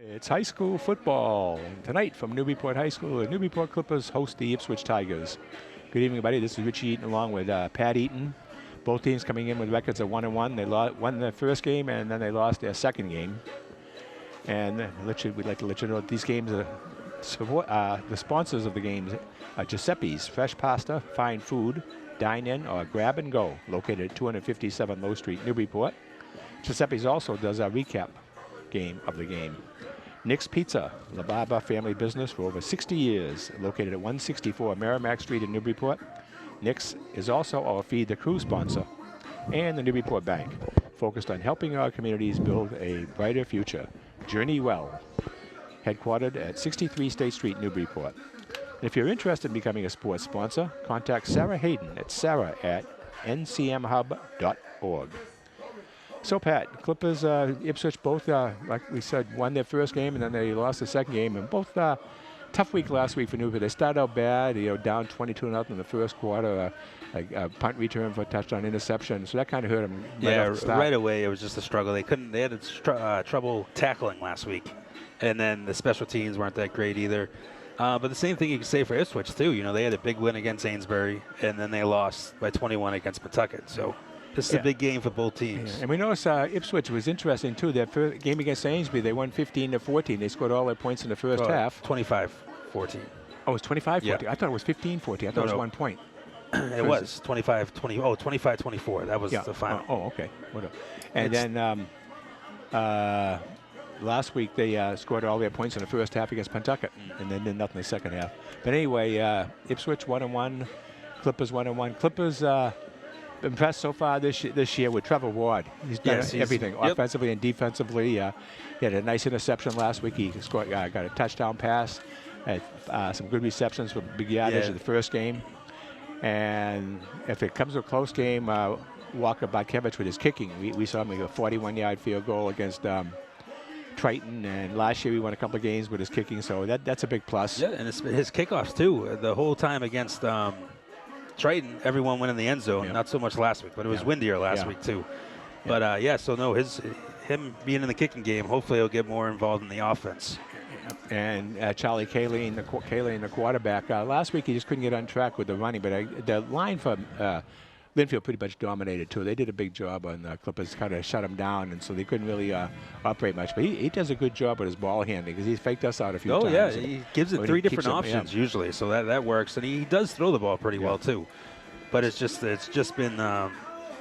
It's high school football. Tonight from Newburyport High School, the Newburyport Clippers host the Ipswich Tigers. Good evening, everybody. This is Richie Eaton along with Pat Eaton. Both teams coming in with records of 1-1. They won their first game and then they lost their second game. And we'd like to let you know that these games are the sponsors of the games are Giuseppe's Fresh Pasta, Fine Food, Dine In, or Grab and Go, located at 257 Low Street, Newburyport. Giuseppe's also does a recap game of the game. Nick's Pizza, the Barber family business for over 60 years, located at 164 Merrimack Street in Newburyport. Nick's is also our Feed the Crew sponsor, and the Newburyport Bank, focused on helping our communities build a brighter future. Journey Well, headquartered at 63 State Street, Newburyport. And if you're interested in becoming a sports sponsor, contact Sarah Hayden at sarah@ncmhub.org. So, Pat, Clippers, Ipswich, both, like we said, won their first game and then they lost the second game. And both tough week last week for Newburyport. They started out bad, down 22-0 in the first quarter. A punt return for a touchdown interception. So that kind of hurt them. Right away it was just a struggle. They had trouble tackling last week. And then the special teams weren't that great either. But the same thing you can say for Ipswich, too. They had a big win against Amesbury, and then they lost by 21 against Pawtucket. So this is a big game for both teams. Yeah. And we noticed Ipswich was interesting, too. Their first game against Amesbury, they won 15-14. They scored all their points in the first half. 25-14. Oh, it was 25-14? Yeah. I thought it was 15-14. I thought it was 1 point. It was 25-20. Oh, 25-24. That was the final. Okay. Whatever. And then last week they scored all their points in the first half against Pawtucket, and then did nothing in the second half. But anyway, Ipswich 1-1, Clippers 1-1. Clippers impressed so far this year with Trevor Ward. He's done everything, offensively and defensively. He had a nice interception last week. He scored, got a touchdown pass, had some good receptions for big yardage in the first game. And if it comes to a close game, Walker Bartkevich with his kicking. We saw him make a 41-yard field goal against Triton, and last year he won a couple of games with his kicking, so that's a big plus. Yeah, and his kickoffs too. The whole time against Triton, everyone went in the end zone. Yeah. Not so much last week, but it was windier last week too. But him being in the kicking game, hopefully he'll get more involved in the offense. And Charlie Kaline, the quarterback, last week he just couldn't get on track with the running, but the line for Linfield pretty much dominated too. They did a big job on the Clippers, kind of shut him down, and so they couldn't really operate much. But he does a good job with his ball handling because he's faked us out a few times. Oh yeah, he gives it three different options usually, so that works, and he does throw the ball pretty well too. But it's just been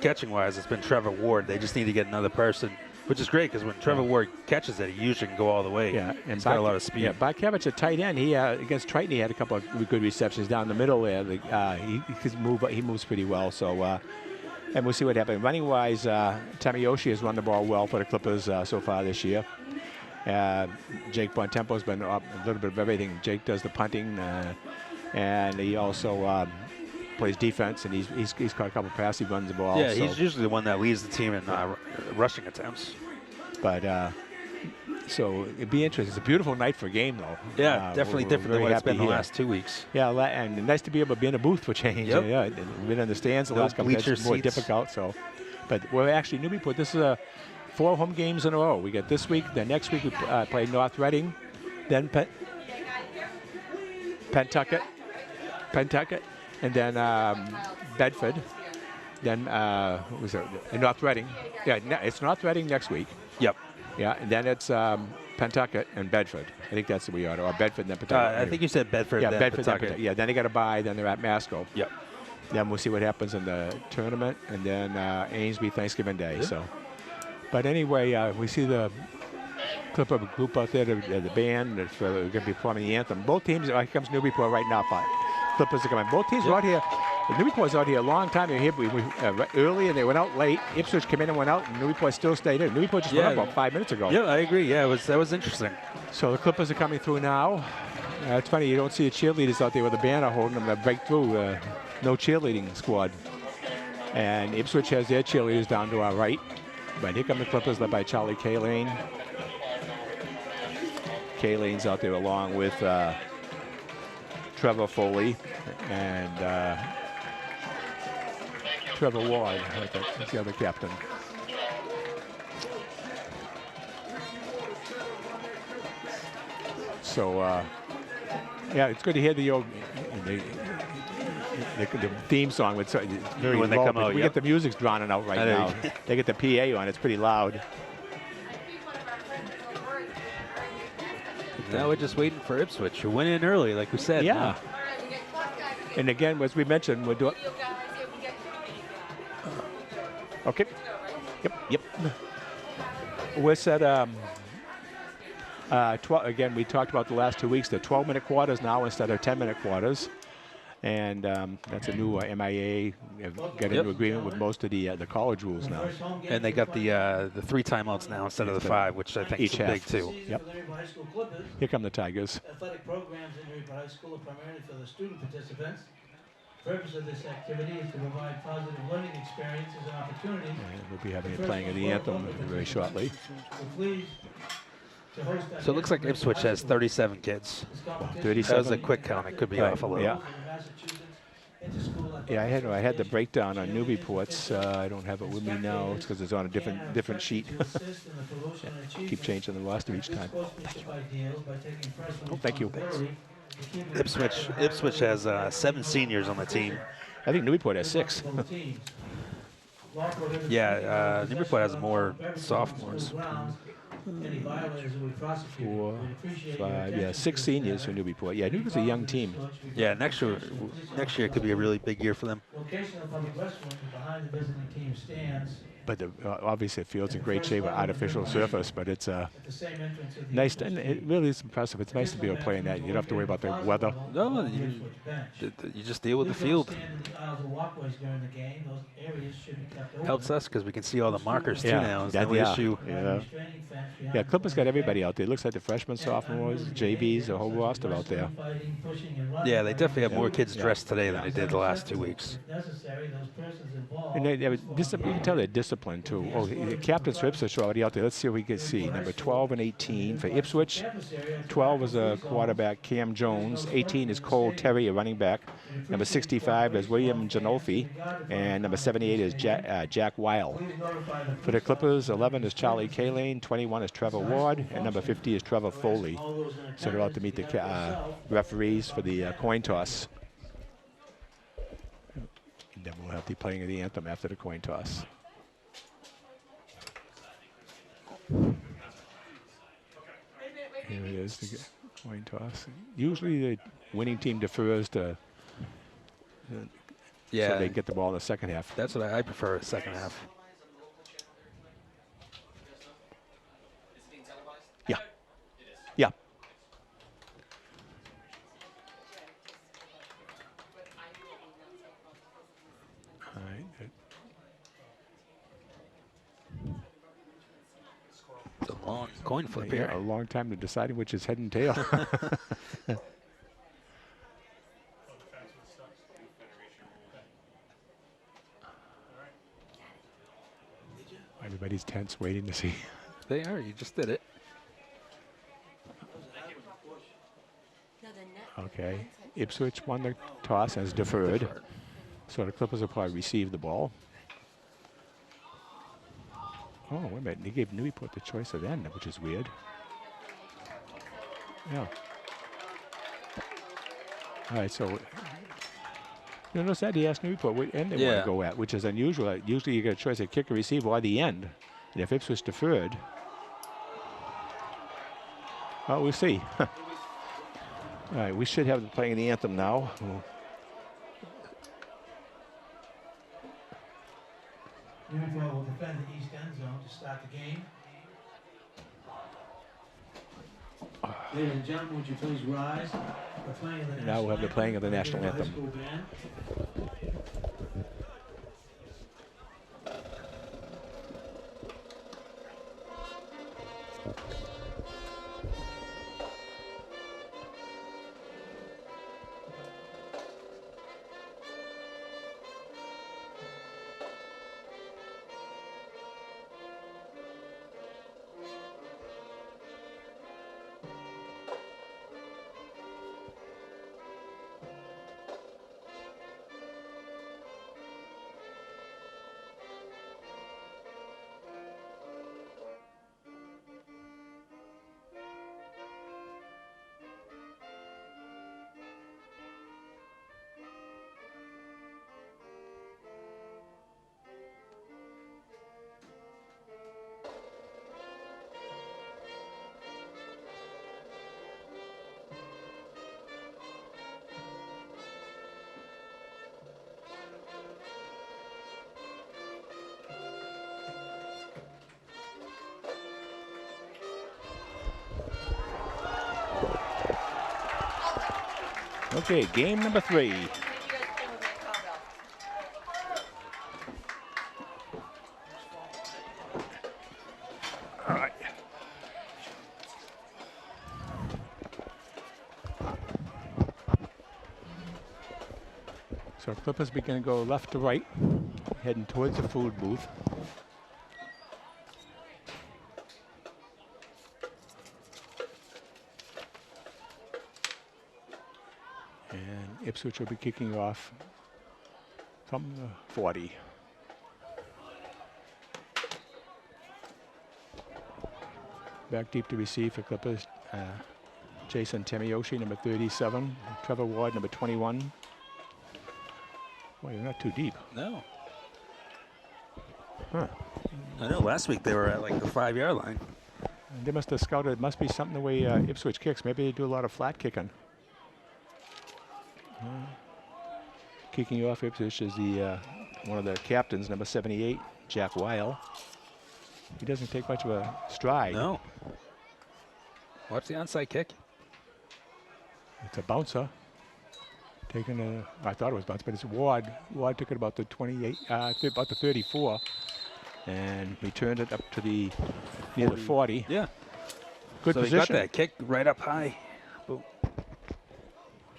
catching wise, it's been Trevor Ward. They just need to get another person, which is great because when Trevor Ward catches it, he usually can go all the way. Yeah, and he's got a lot of speed. Yeah, Bartkevich at tight end. He against Triton, he had a couple of good receptions down the middle there. He moves pretty well. So, and we'll see what happens. Running wise, Tamiyoshi has run the ball well for the Clippers so far this year. Jake Bontempo's been up a little bit of everything. Jake does the punting, and he also plays defense, and he's caught a couple of passes. He runs the ball. Yeah, he's usually the one that leads the team in rushing attempts. But so it'd be interesting. It's a beautiful night for a game, though. Yeah, definitely different than what it's been the last 2 weeks. Yeah, and nice to be able to be in a booth for change. Yep. Yeah, been in the stands the last couple of days. It's more difficult. So, but we're actually Newburyport. This is 4 home games in a row. We got this week. Then next week we play North Reading, then Pawtucket, and then Bedford. Then was it North Reading? Yeah, it's North Reading next week. Yep. Yeah, and then it's Pawtucket and Bedford. I think that's the way you are. Or Bedford, then Pawtucket. I think you said Bedford. Yeah, then Bedford, Pawtucket. then Pawtucket. Yeah, then they got to bye. Then they're at Masco. Yep. Then we'll see what happens in the tournament, and then Amesbury Thanksgiving Day. Yep. So, but anyway, we see the Clipper group out there, the band that's going to be performing the anthem. Both teams. Here comes Newburyport right now. Clippers are coming. Both teams are out here. Newburyport was out here a long time. They were here early, and they went out late. Ipswich came in and went out, and Newburyport still stayed in. Newburyport just went out about 5 minutes ago. Yeah, I agree. Yeah, that was interesting. So the Clippers are coming through now. It's funny, you don't see the cheerleaders out there with a banner holding them to break through. No cheerleading squad. And Ipswich has their cheerleaders down to our right. But here come the Clippers led by Charlie Kaline. Kaline's out there along with Trevor Foley and Trevor Ward. He's the other captain. So, yeah, it's good to hear the old the theme song. It's very When they low, come but out, we yep. get the music's drowning out right I know. now. They get the PA on. It's pretty loud. Now we're just waiting for Ipswich to win in early, like we said. Yeah. And again, as we mentioned, we're doing. Okay. Yep. We're set. 12, again, we talked about the last 2 weeks. They're 12-minute quarters now instead of 10-minute quarters, and that's a new MIA. Got into agreement with most of the college rules now. And they got the 3 timeouts now instead of the 5, which I think Each is half. big too. Yep. Here come the Tigers. Athletic programs in Newburyport High School are primarily for the student participants. The purpose of this activity is to provide positive learning experiences and opportunities. And we'll be having a playing of the anthem very shortly. So it looks like Ipswich has 37 kids. 37. That was a quick count. It could be off a little. Yeah. Yeah, I had the breakdown on Newburyport's. I don't have it with me now. It's because it's on a different sheet. Yeah, keep changing the roster each time. Oh, thank you. Ipswich has 7 seniors on the team. I think Newburyport has 6. Yeah, Newburyport has more sophomores. 4, 5, yeah, 6 seniors for Newburyport. Yeah, Newburyport's a young team. Yeah, next year could be a really big year for them. But obviously, the field's in great shape with artificial surface, but it's nice. And it really is impressive. It's nice to be able to play in that. You don't have to worry about the weather. No, you just deal with the field. Helps us because we can see all the markers too now. It's no issue. Yeah, Clippers got everybody out there. It looks like the freshmen, sophomores, JVs, the whole roster out there. Yeah, they definitely have more kids dressed today than they did the last 2 weeks. And you can tell they're disciplined too. Oh, the captains for Ipswich are already out there. Let's see what we can see. Number 12 and 18 for Ipswich. 12 is a quarterback, Cam Jones. 18 is Cole Terry, a running back. Number 65 is William Janolfi. And number 78 is Jack Weil. For the Clippers, 11 is Charlie Kalane. 21 is Trevor Ward. And number 50 is Trevor Foley. So they're out to meet the referees for the coin toss. And then we'll have the playing of the anthem after the coin toss. Here it is, the coin toss. Usually the winning team defers to so they get the ball in the second half. That's what I prefer, second half. Yeah. Yeah. All right. It's a long coin flip Yeah, here. a long time to deciding which is head and tail. Everybody's tense, waiting to see. They are. You just did it. Okay. Ipswich won the toss and is deferred. So the Clippers will probably receive the ball. Oh, wait a minute. They gave Newburyport the choice of end, which is weird. Yeah. All right, so you notice that he asked Newburyport what end they want to go at, which is unusual. Usually you get a choice of kick or receive or the end. And if Ipswich deferred, well, we'll see. All right, we should have them playing the anthem now. Newburyport will defend the east end zone to start the game. Ladies and gentlemen, would you please rise? Now we'll have the playing of the national anthem. Okay, game number 3. All right. So Clippers begin to go left to right, heading towards the food booth. And Ipswich will be kicking off from the 40. Back deep to receive for Clippers. Jason Tamiyoshi, number 37. Trevor Ward, number 21. Boy, you're not too deep. No. Huh. I know last week they were at like the 5-yard line. And they must have scouted. It must be something the way Ipswich kicks. Maybe they do a lot of flat kicking. Kicking off Ipswich is the one of the captains, number 78, Jack Weil. He doesn't take much of a stride. No. Watch the onside kick. It's a bouncer. Taking I thought it was bounce, but it's Ward. Ward took it about the 28, about the 34, and returned it up to the near the 40. Yeah. Good so position. he got that kick right up high. Boom.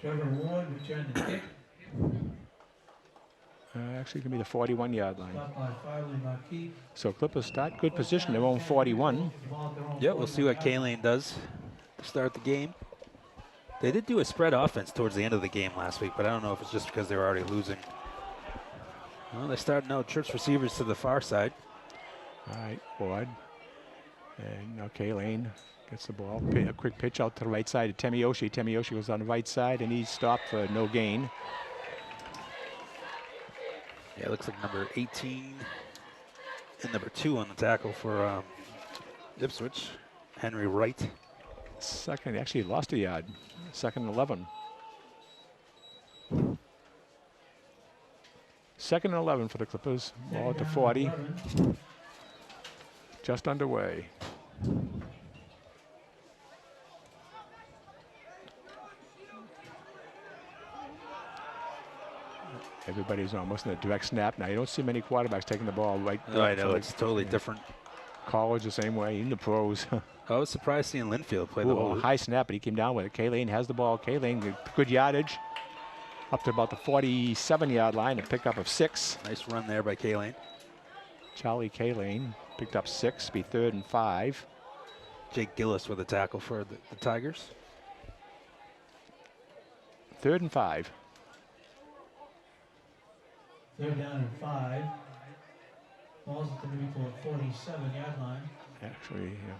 Trevor Ward returned the kick. Actually, going to be the 41-yard line. Stopped by Farley Marquis. So Clippers start good position. Their own 41. Yeah, we'll see what Kaylane does to start the game. They did do a spread offense towards the end of the game last week, but I don't know if it's just because they were already losing. Well, they started out trips receivers to the far side. All right, Ward. And now Kaylane gets the ball. A quick pitch out to the right side to Tamiyoshi. Tamiyoshi goes on the right side, and he's stopped for no gain. Yeah, it looks like number 18 and number 2 on the tackle for Ipswich, Henry Wright. Second, actually lost a yard. Second and 11. Second and 11 for the Clippers. Ball at the 40. Just underway. Everybody's almost in a direct snap. Now, you don't see many quarterbacks taking the ball right. Oh, I know, it's totally different. College the same way, even the pros. I was surprised seeing Linfield play the ball. High snap, but he came down with it. Kaylane has the ball. Kaylane, good yardage. Up to about the 47-yard line, a pickup of 6. Nice run there by Kaylane. Charlie Kaylane picked up 6, be 3rd and 5. Jake Gillis with a tackle for the Tigers. 3rd and 5. 3rd down and 5. Ball's at the Newburyport 47-yard line. Actually, yeah.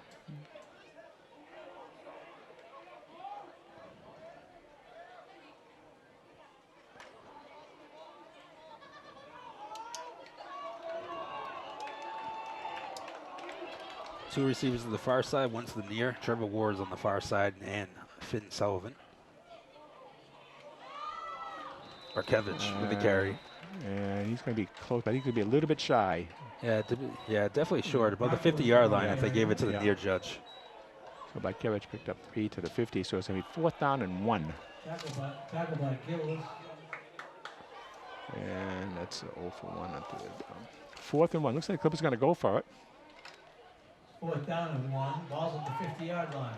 Two receivers to the far side, one to the near. Trevor Ward's on the far side, and Finn Sullivan. Barkevich with the carry. And he's going to be close, but he's going to be a little bit shy. Yeah, definitely short. About the 50-yard line if they gave it to the near judge. So Barkevich picked up 3 to the 50, so it's going to be 4th down and 1. Tackle by Gillis. And that's 0 for 1 on 3rd down. 4th and 1. Looks like the Clippers going to go for it. 4th down and 1. Ball's at the 50-yard line.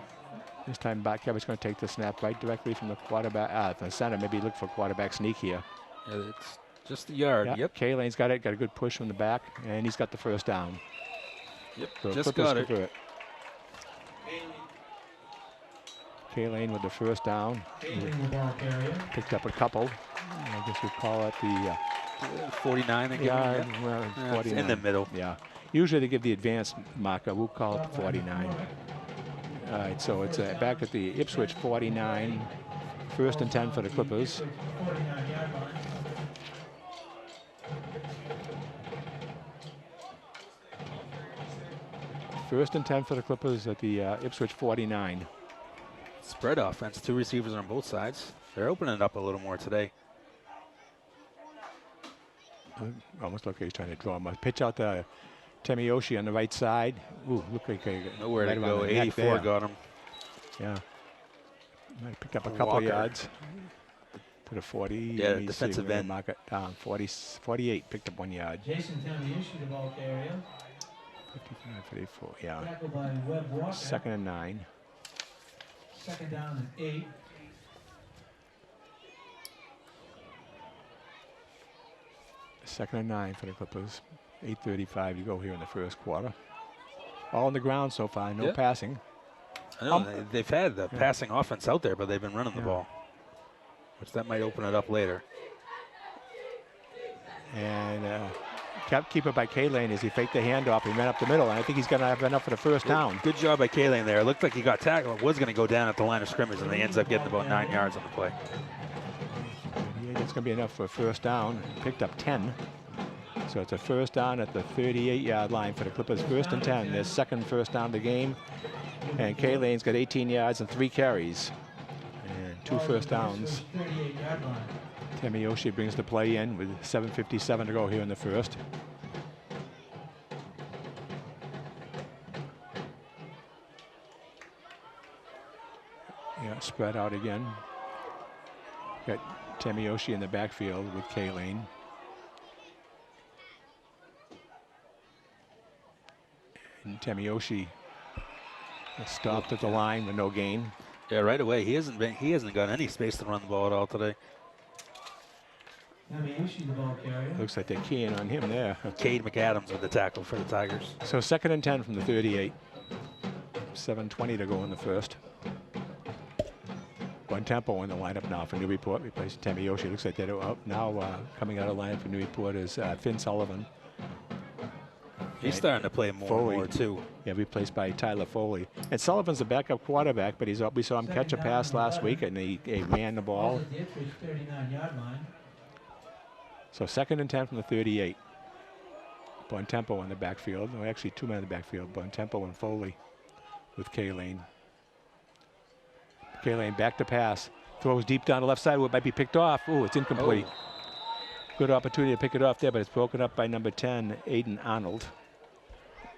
This time Barkevich's going to take the snap right directly from the quarterback, the center. Maybe look for quarterback sneak here. Yeah, it's just a yard. Yeah, Yep. Kaylane's got it. Got a good push from the back, and he's got the 1st down. Yep. So Just Clippers got it. convert. Kaylane with the 1st down. Kaylane the ball carrier. Picked up a couple. I guess we'd call it the 49. They give yeah, him, well, yeah, 49. in the middle. Yeah. Usually they give the advanced marker. We'll call it 49. All right, so it's back at the Ipswich 49. 1st and 10 for the Clippers. 49-yard line. First and 10 for the Clippers at the Ipswich 49. Spread offense. 2 receivers on both sides. They're opening it up a little more today. Almost look like he's trying to draw him. Pitch out to Tamiyoshi on the right side. Ooh, look like Nowhere right to around go. the neck 84 there. got him. Yeah. Might have picked up a couple Walker. yards. The to the 40. Yeah, Let me see, defensive we're gonna end. mark it down. 48, picked up 1 yard. Jason Tamiushi, the ball carrier. 55, 54, yeah. Tackled by Webb Walker. 2nd and 9. Second down and 8. Second and 9 for the Clippers. 8:35 to go here in the first quarter. All on the ground so far, no Yep. passing. I know they've had the passing offense out there, but they've been running the Yeah. ball, which that might open it up later. And kept keeper by K-Lane as he faked the handoff. He ran up the middle, and I think he's going to have enough for the first down. Good job by Kaylin there. It looked like he got tackled. Was going to go down at the line of scrimmage, and he ends up getting about 9 yards on the play. Yeah, that's going to be enough for a first down. Picked up 10. So it's a first down at the 38-yard line for the Clippers. 1st and 10. Their second first down of the game. And K-Lane's got 18 yards and 3 carries. And 2 first downs. 38-yard line. Tamiyoshi brings the play in with 7:57 to go here in the first. Yeah, spread out again. Got Tamiyoshi in the backfield with K-Lane. And Tamiyoshi stopped at the line with no gain. Yeah, right away. He hasn't got any space to run the ball at all today. Tamiushi, the ball carrier. Looks like they're keying on him there. Cade McAdams with the tackle for the Tigers. So 2nd and 10 from the 38. 7:20 to go in the first. One tempo in the lineup now for Newburyport. Replacing Tamiyoshi. Looks like they're up now. Coming out of line for Newburyport is Finn Sullivan. He's starting to play more and more too. Yeah, replaced by Tyler Foley. And Sullivan's a backup quarterback, but we saw him catch a pass last week, and he ran the ball. At the Ipswich 39-yard line. So 2nd and 10 from the 38. Bontempo in the backfield. No, actually 2 men in the backfield. Bontempo and Foley with K-Lane. K-Lane back to pass. Throws deep down the left side. It might be picked off. Ooh, it's incomplete. Oh. Good opportunity to pick it off there, but it's broken up by number 10, Aiden Arnold.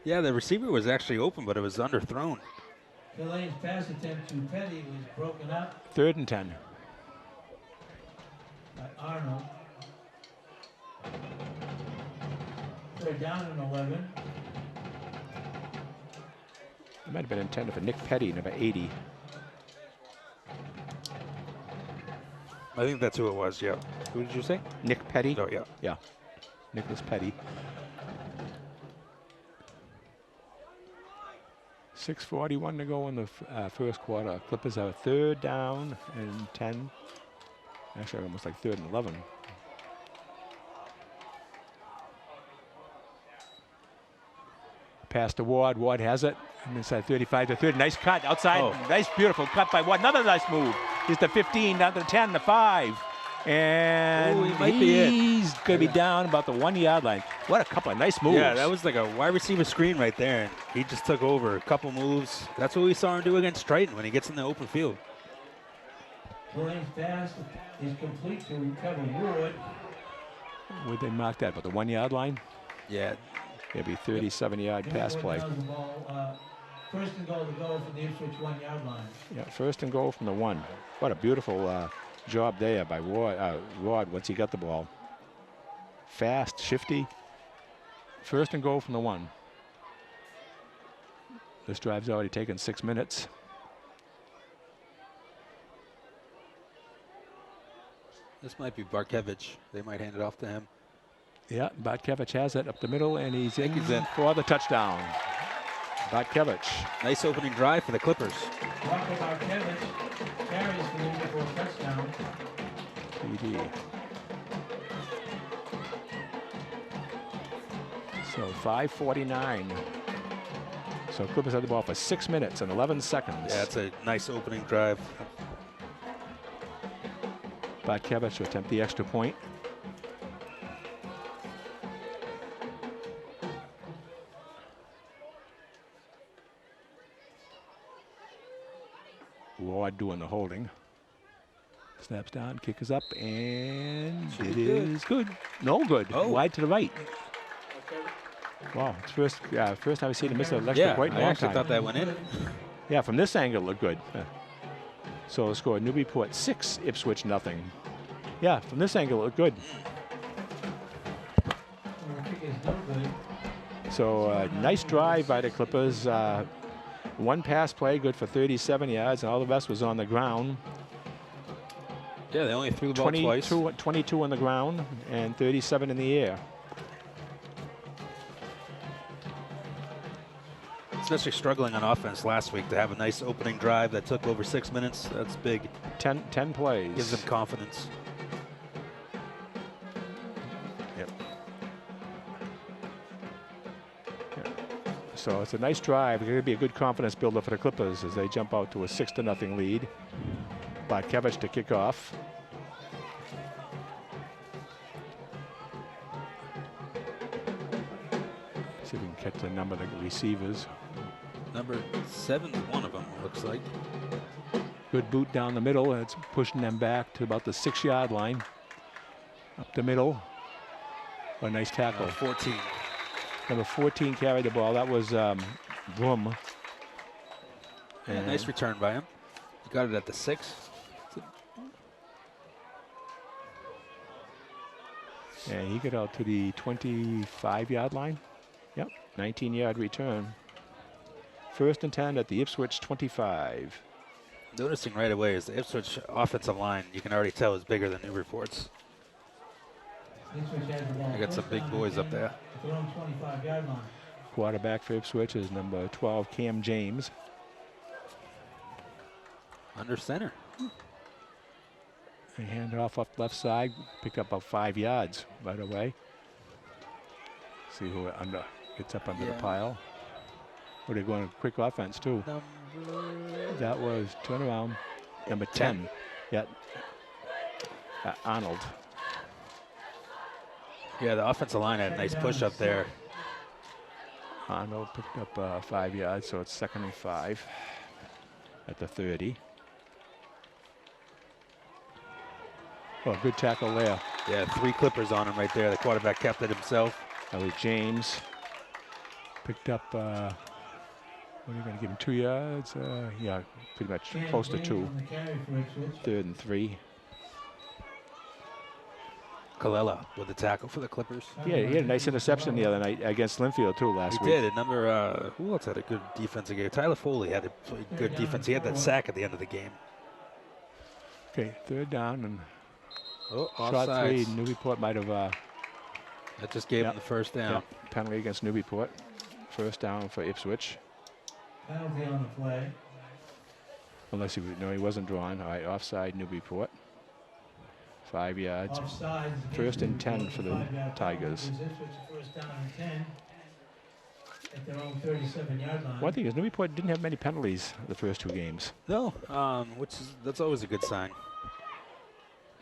Yeah, the receiver was actually open, but it was underthrown. Delaney's pass attempt to Petty was broken up 3rd and 10. by Arnold. 3rd down and 11. It might have been intended for Nick Petty, number 80. I think that's who it was, yeah. Who did you say? Nick Petty? Oh, yeah. Yeah, Nicholas Petty. 6:41 to go in the first quarter. Clippers have 3rd down and 10. Actually, almost like 3rd and 11. Pass to Ward. Ward has it. And inside 35 to 30. Nice cut outside. Oh. Nice, beautiful cut by Ward. Another nice move. He's the 15, down to the 10, the 5. And Ooh, he might be in. he's going to be down about the 1 yard line. What a couple of nice moves. Yeah, that was like a wide receiver screen right there. And he just took over a couple moves. That's what we saw him do against Triton when he gets in the open field. Delaney's pass is complete to recover Wood. Would they mark that? About the 1 yard line? Yeah. It'll be 37-yard pass play. First and goal to go from the Ipswich 1 yard line. Yeah, 1st and goal from the 1. What a beautiful job there by Ward once he got the ball. Fast, shifty. 1st and goal from the 1. This drive's already taken 6 minutes. This might be Barkevich. They might hand it off to him. Yeah, Bartkevich has it up the middle, and he's in in. for the touchdown. Bartkevich. Nice opening drive for the Clippers. Walker Barkevich carries the lead for a touchdown. PD. So 5:49. So Clippers had the ball for 6 minutes and 11 seconds. Yeah, it's a nice opening drive. Bartkevich to attempt the extra point. Ward doing the holding. Snaps down, kick is up, and it is good. No good. Oh. Wide to the right. Wow, it's first time I've seen him miss an extra Yeah, point in a I long actually time. thought that went in. Yeah, from this angle it looked good. So the score: Newburyport 6, Ipswich nothing. Yeah, from this angle, it looked good. The kick is no good. So nice drive by the Clippers. One pass play, good for 37 yards, and all the rest was on the ground. Yeah, they only threw the ball twice. 22 on the ground and 37 in the air. Especially struggling on offense last week to have a nice opening drive that took over 6 minutes. That's big. 10 plays. Gives them confidence. Yep. So it's a nice drive. It's going to be a good confidence builder for the Clippers as they jump out to a 6-0 lead. Bartkevich to kick off. See if we can catch the number of the receivers. Number 7 is one of them, looks like. Good boot down the middle. It's pushing them back to about the 6-yard line. Up the middle. A nice tackle. 14. Number 14 carried the ball. That was Broom. Yeah, nice return by him. He got it at the 6. And he got out to the 25-yard line. Yep, 19-yard return. 1st and 10 at the Ipswich 25. Noticing right away is the Ipswich offensive line, you can already tell, is bigger than Newburyport's. They got some big boys up there. Quarterback for Ipswich is number 12, Cam James. Under center. They hand it off left side, picked up about 5 yards right away. See who gets up under the pile. Oh, they're going quick offense too. That was turnaround. Number 10. Yeah. Arnold. Yeah, the offensive line had a nice push up there. Arnold picked up 5 yards, so it's 2nd and 5 at the 30. Oh, good tackle there. Yeah, 3 Clippers on him right there. The quarterback kept it himself. That was James. Picked up, what are you going to give him, 2 yards? Yeah, pretty much close to 2. 3rd and 3. Colella with the tackle for the Clippers. Yeah, he had a nice interception the other night against Linfield too last week. He did. Who else had a good defensive game? Tyler Foley had a good defense. He had that sack at the end of the game. Okay, 3rd down and offsides. shot 3. Newburyport might have. That just gave him the 1st down. Yep. Penalty against Newburyport. 1st down for Ipswich. Penalty on the play. Unless he wasn't drawn. All right, offside Newburyport. 5 yards. Offside. 1st and 10 for the Tigers. First down and 10 at their own 37-yard line. One thing is Newburyport didn't have many penalties the first 2 games. No, that's always a good sign.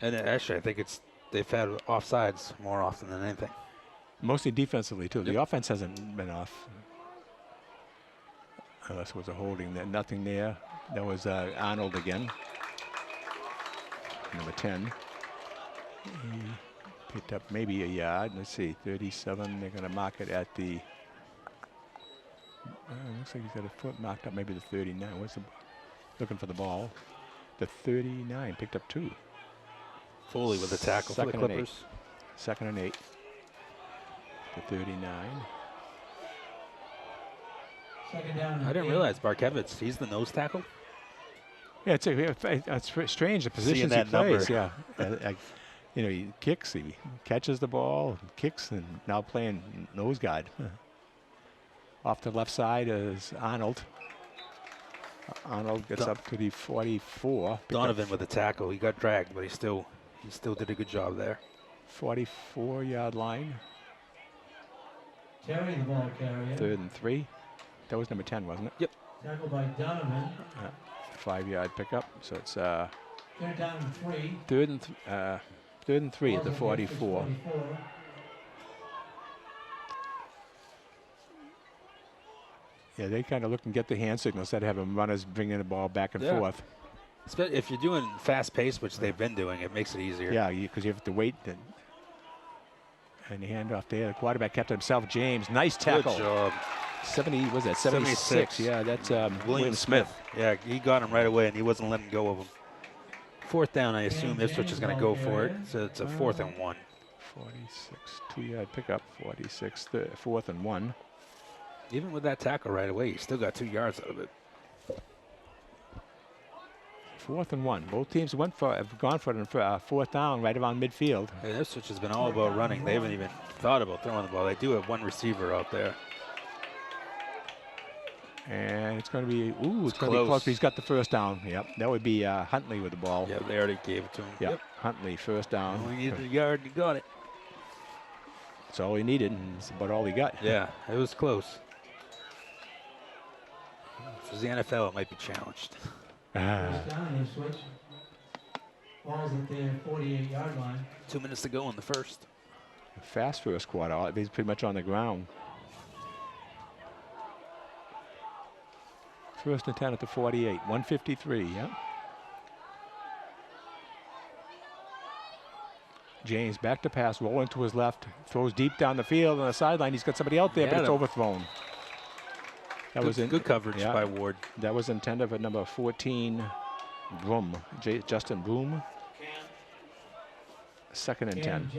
And actually, I think they've had offsides more often than anything. Mostly defensively too. Yep. The offense hasn't been off. Unless it was a holding. Nothing there. That was Arnold again. Number 10. He picked up maybe a yard. Let's see, 37. They're going to mark it at the. Looks like he's got a foot marked up, maybe the 39. Looking for the ball. The 39 picked up 2. Foley with the tackle for the Clippers. 2nd and 8. The 39. Second down. I didn't realize Bartkevich, he's the nose tackle. Yeah, it's strange the positions he plays. Yeah, he kicks, he catches the ball, kicks, and now playing nose guard. Off the left side is Arnold. Arnold gets up to the 44. Donovan with the tackle. He got dragged, but he still did a good job there. 44-yard line. Terry, the ball carrier. 3rd and 3. That was number 10, wasn't it? Yep. Tackled by Donovan. 5-yard pickup. So it's 3rd down and 3. 3rd and 3 at the 44. Yeah, they kind of look and get the hand signal instead of having runners bringing the ball back and forth. If you're doing fast pace, which they've been doing, it makes it easier. Yeah, because you have to wait. And the handoff there. The quarterback kept himself. James, nice tackle. Good job. 76. Yeah, that's William Smith. Yeah, he got him right away, and he wasn't letting go of him. 4th down, I assume Ipswich is going to go for it. So it's a 4th and 1. 46, 2-yard pickup, 46, 4th and 1. Even with that tackle right away, you still got 2 yards out of it. 4th and 1. Both teams have gone for it for 4th down right around midfield. And Ipswich has been all about running. They haven't even thought about throwing the ball. They do have one receiver out there. And it's going to be, it's going to be close. close. He's got the first down. Yep, that would be Huntley with the ball. Yeah, they already gave it to him. Yep, Huntley, first down. Only needed a yard, you got it. That's all he needed, and it's about all he got. Yeah, it was close. If it was the NFL, it might be challenged. First down, Ipswich. Ball's at their 48-yard line. 2 minutes to go in the first. Fast first quarter. He's pretty much on the ground. First and 10 at the 48. 153, yeah. James back to pass, rolling to his left, throws deep down the field on the sideline. He's got somebody out there, but it's overthrown. That was good coverage by Ward. That was intended for number 14, Broom, Justin Broom. 2nd and 10.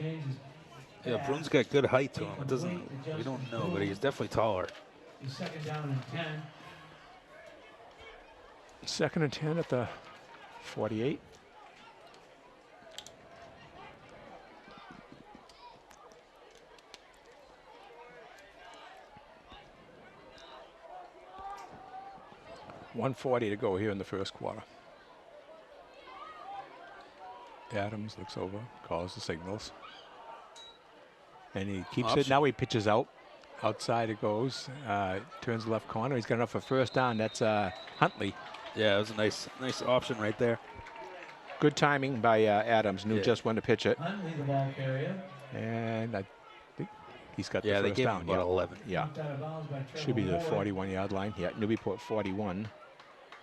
Yeah, Broom's got good height to him. It doesn't, we don't know, but he's definitely taller. He's 2nd down and 10. 2nd and 10 at the 48. .140 to go here in the first quarter. Adams looks over, calls the signals. And he keeps it. Now he pitches out. Outside it goes. Turns left corner. He's got enough for first down. That's Huntley. Yeah, it was a nice option right there. Good timing by Adams. Knew just when to pitch it. Huntley, the ball carrier. And I think he's got the they first gave down. him about 11. Yeah. Should be the 41-yard line. Yeah, Newburyport 41.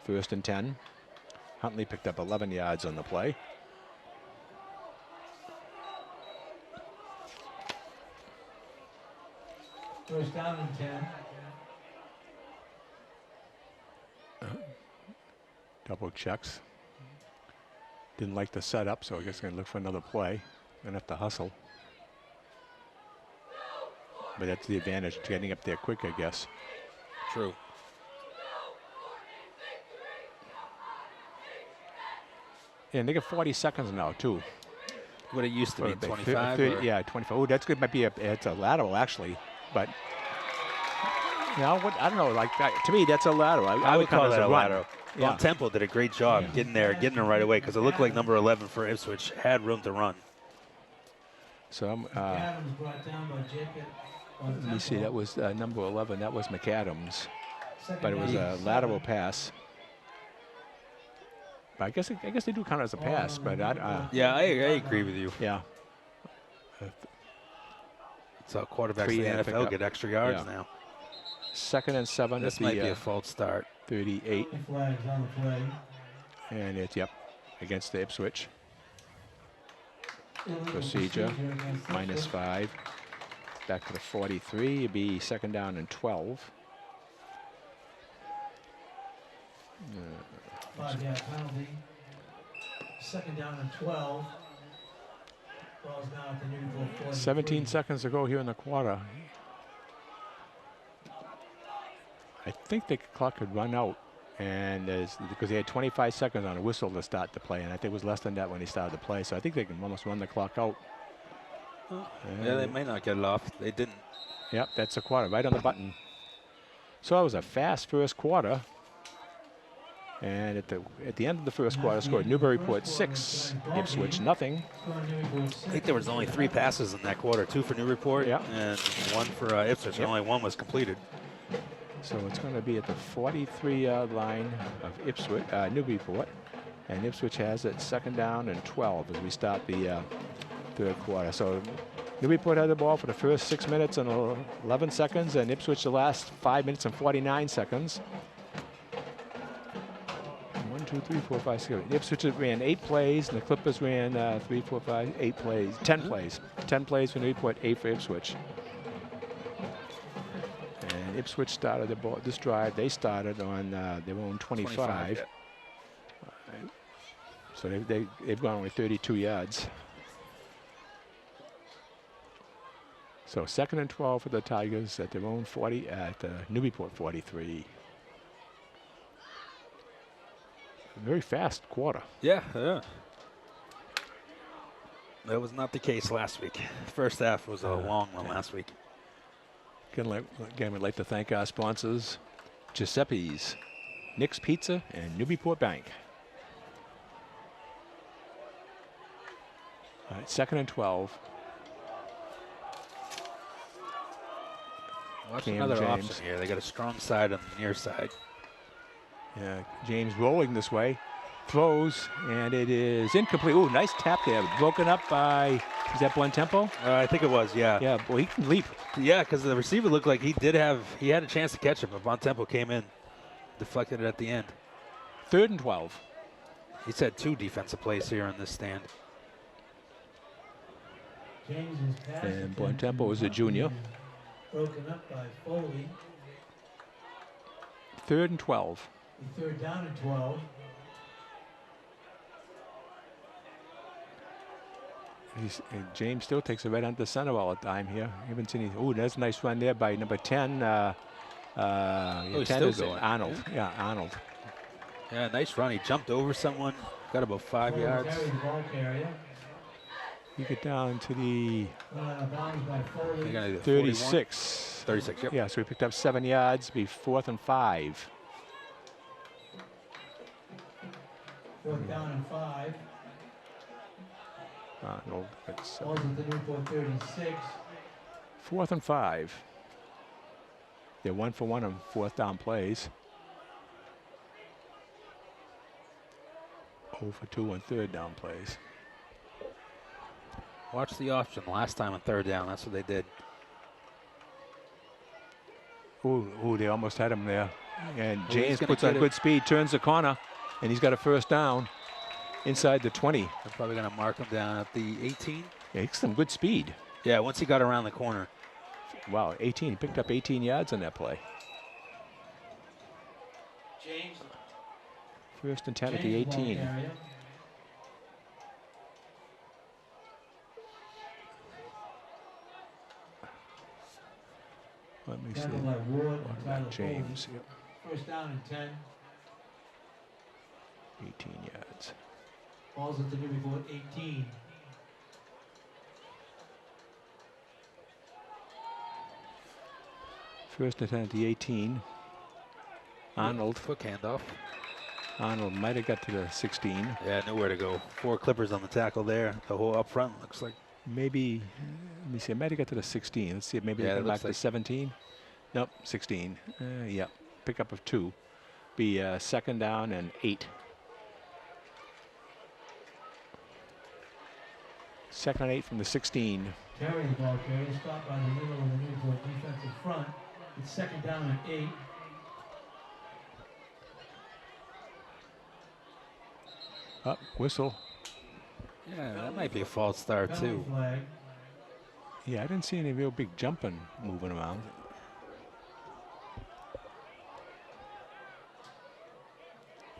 1st and 10. Huntley picked up 11 yards on the play. First down and 10. Double checks. Didn't like the setup, so I guess going to look for another play. Going to have to hustle. But that's the advantage, getting up there quick, I guess. True. Yeah, and they get 40 seconds now, too. What it used to be, 25? 30, yeah, 25. Oh, that's good. Might be it's a lateral, actually. But, you know, I don't know. Like, to me, that's a lateral. I would call that a lateral. Yeah. Well, Temple did a great job getting there right away, because it looked like number 11 for Ipswich had room to run. So Adams brought down by Jacob. let me see. That was number 11. That was McAdams. But it was a lateral pass. But I guess they do count as a pass. But yeah, I agree with you. Yeah. So quarterbacks in the NFL get extra yards now. 2nd and 7. This might be a false start. 38. Flags on the play. And it's, against the Ipswich. Procedure, -5. Back to the 43. It'd be 2nd down and 12. 5-yard penalty. 2nd down and 12. Ball's now at the Newburyport 43. 17 seconds to go here in the quarter. I think the clock could run out, and because they had 25 seconds on a whistle to start the play, and I think it was less than that when they started the play. So I think they can almost run the clock out. Yeah, they may not get it off. They didn't. Yep, that's a quarter, right on the button. So it was a fast first quarter. And at the end of the first quarter, scored Newburyport 6, Ipswich nothing. I think there was only 3 passes in that quarter, 2 for Newburyport and 1 for Ipswich. And only 1 was completed. So it's going to be at the 43-yard line of Ipswich, Newburyport, and Ipswich has it 2nd down and 12 as we start the third quarter. So Newburyport had the ball for the first 6 minutes and 11 seconds, and Ipswich the last 5 minutes and 49 seconds. 1, 2, 3, 4, 5, 6. Ipswich ran 8 plays, and the Clippers ran 3, 4, 5, 8 plays, 10 plays. 10 plays for Newburyport, 8 for Ipswich. And Ipswich started this drive. They started on their own 25. So they've gone only 32 yards. So 2nd and 12 for the Tigers at their own 40 at Newburyport 43. Very fast quarter. Yeah, yeah. That was not the case last week. First half was a long one last week. Again, we'd like to thank our sponsors, Giuseppe's, Nick's Pizza, and Newburyport Bank. All right, 2nd and 12. Watch Cam another James. option here. They got a strong side on the near side. Yeah, James rolling this way. Throws, and it is incomplete. Ooh, nice tap there. Broken up by, is that Blunt Tempo? I think it was, yeah. Yeah, boy, he can leap. Yeah, because the receiver looked like he had a chance to catch it, but Von Tempo came in, deflected it at the end. 3rd and 12. He's had 2 defensive plays here on this stand. James's pass And attempt Bontempo is a junior. broken up by Foley. 3rd and 12. 3rd down and 12. James still takes it right under the center all the time here. Haven't seen any. Oh, that's a nice run there by number 10. 10 still is going. Arnold. Yeah, Arnold. Yeah, nice run. He jumped over someone, got about 5 yards. Carried the ball carrier. You get down to the Out of bounds by Foley. 36. 36, yep. Yeah, so we picked up 7 yards. Be 4th and 5. 4th down and 5. Arnold. That's Balls at the Newport 36. 4th and 5. They're 1 for 1 on 4th down plays. 0 for 2 on 3rd down plays. Watch the option last time on 3rd down. That's what they did. Ooh, they almost had him there. And he's James gonna puts on get it. good speed, turns the corner, and he's got a 1st down inside the 20. They're probably going to mark him down at the 18. Yeah, he's some good speed. Yeah, once he got around the corner. Wow, 18. He picked up 18 yards on that play. James. 1st and 10 at the James ball 18. carrier. Let me see. Tackled by Ward and Tyler James, Foley. yep, 1st down and 10. 18 yards. Balls at the Newburyport 18. First and 10 at the 18. Arnold. Quick handoff. Arnold might have got to the 16. Yeah, nowhere to go. 4 Clippers on the tackle there. The whole up front looks like. Maybe, let me see, I might have got to the 16. Let's see if maybe Yeah, they it come back looks to like- 17. Nope, 16. Yeah, pickup of 2. Be 2nd down and 8. 2nd and 8 from the 16. Carry the ball carrier. Stopped by the middle of the Newport defensive front. It's 2nd down and 8. Up, whistle. Yeah, that might be a false start Penalty too. flag. Yeah, I didn't see any real big jumping moving around.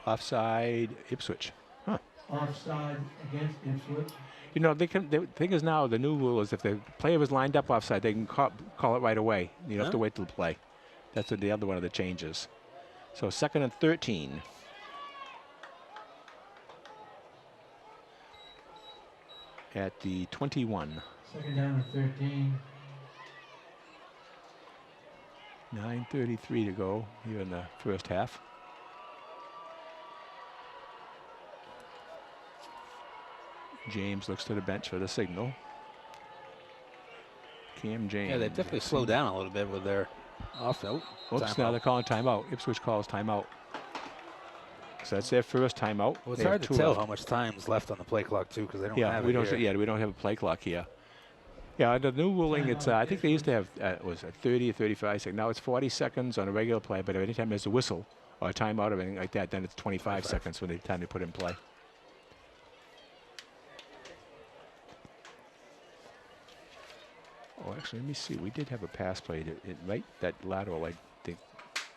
Offside, Ipswich. Huh. Offside against Ipswich. You know, they can. The thing is now, the new rule is if the player was lined up offside, they can call it right away. You don't have to wait till the play. That's the other one of the changes. So 2nd and 13. At the 21. 2nd down and 13. 9:33 to go here in the first half. James looks to the bench for the signal. Cam James. Yeah, they definitely slowed down a little bit with their off-field. Oops, now they're calling timeout. Ipswich calls timeout. So that's their first timeout. Well, it's They have hard to 2 tell left. how much time's left on the play clock too, because they don't Yeah, have we it don't. here. Yeah, we don't have a play clock here. Yeah, the new ruling, it's I think they used to have was it 30 or 35 seconds. Now it's 40 seconds on a regular play, but anytime there's a whistle or a timeout or anything like that, then it's 25 seconds when the time they put in play. Oh, actually, let me see. We did have a pass play. Right, that lateral, I think.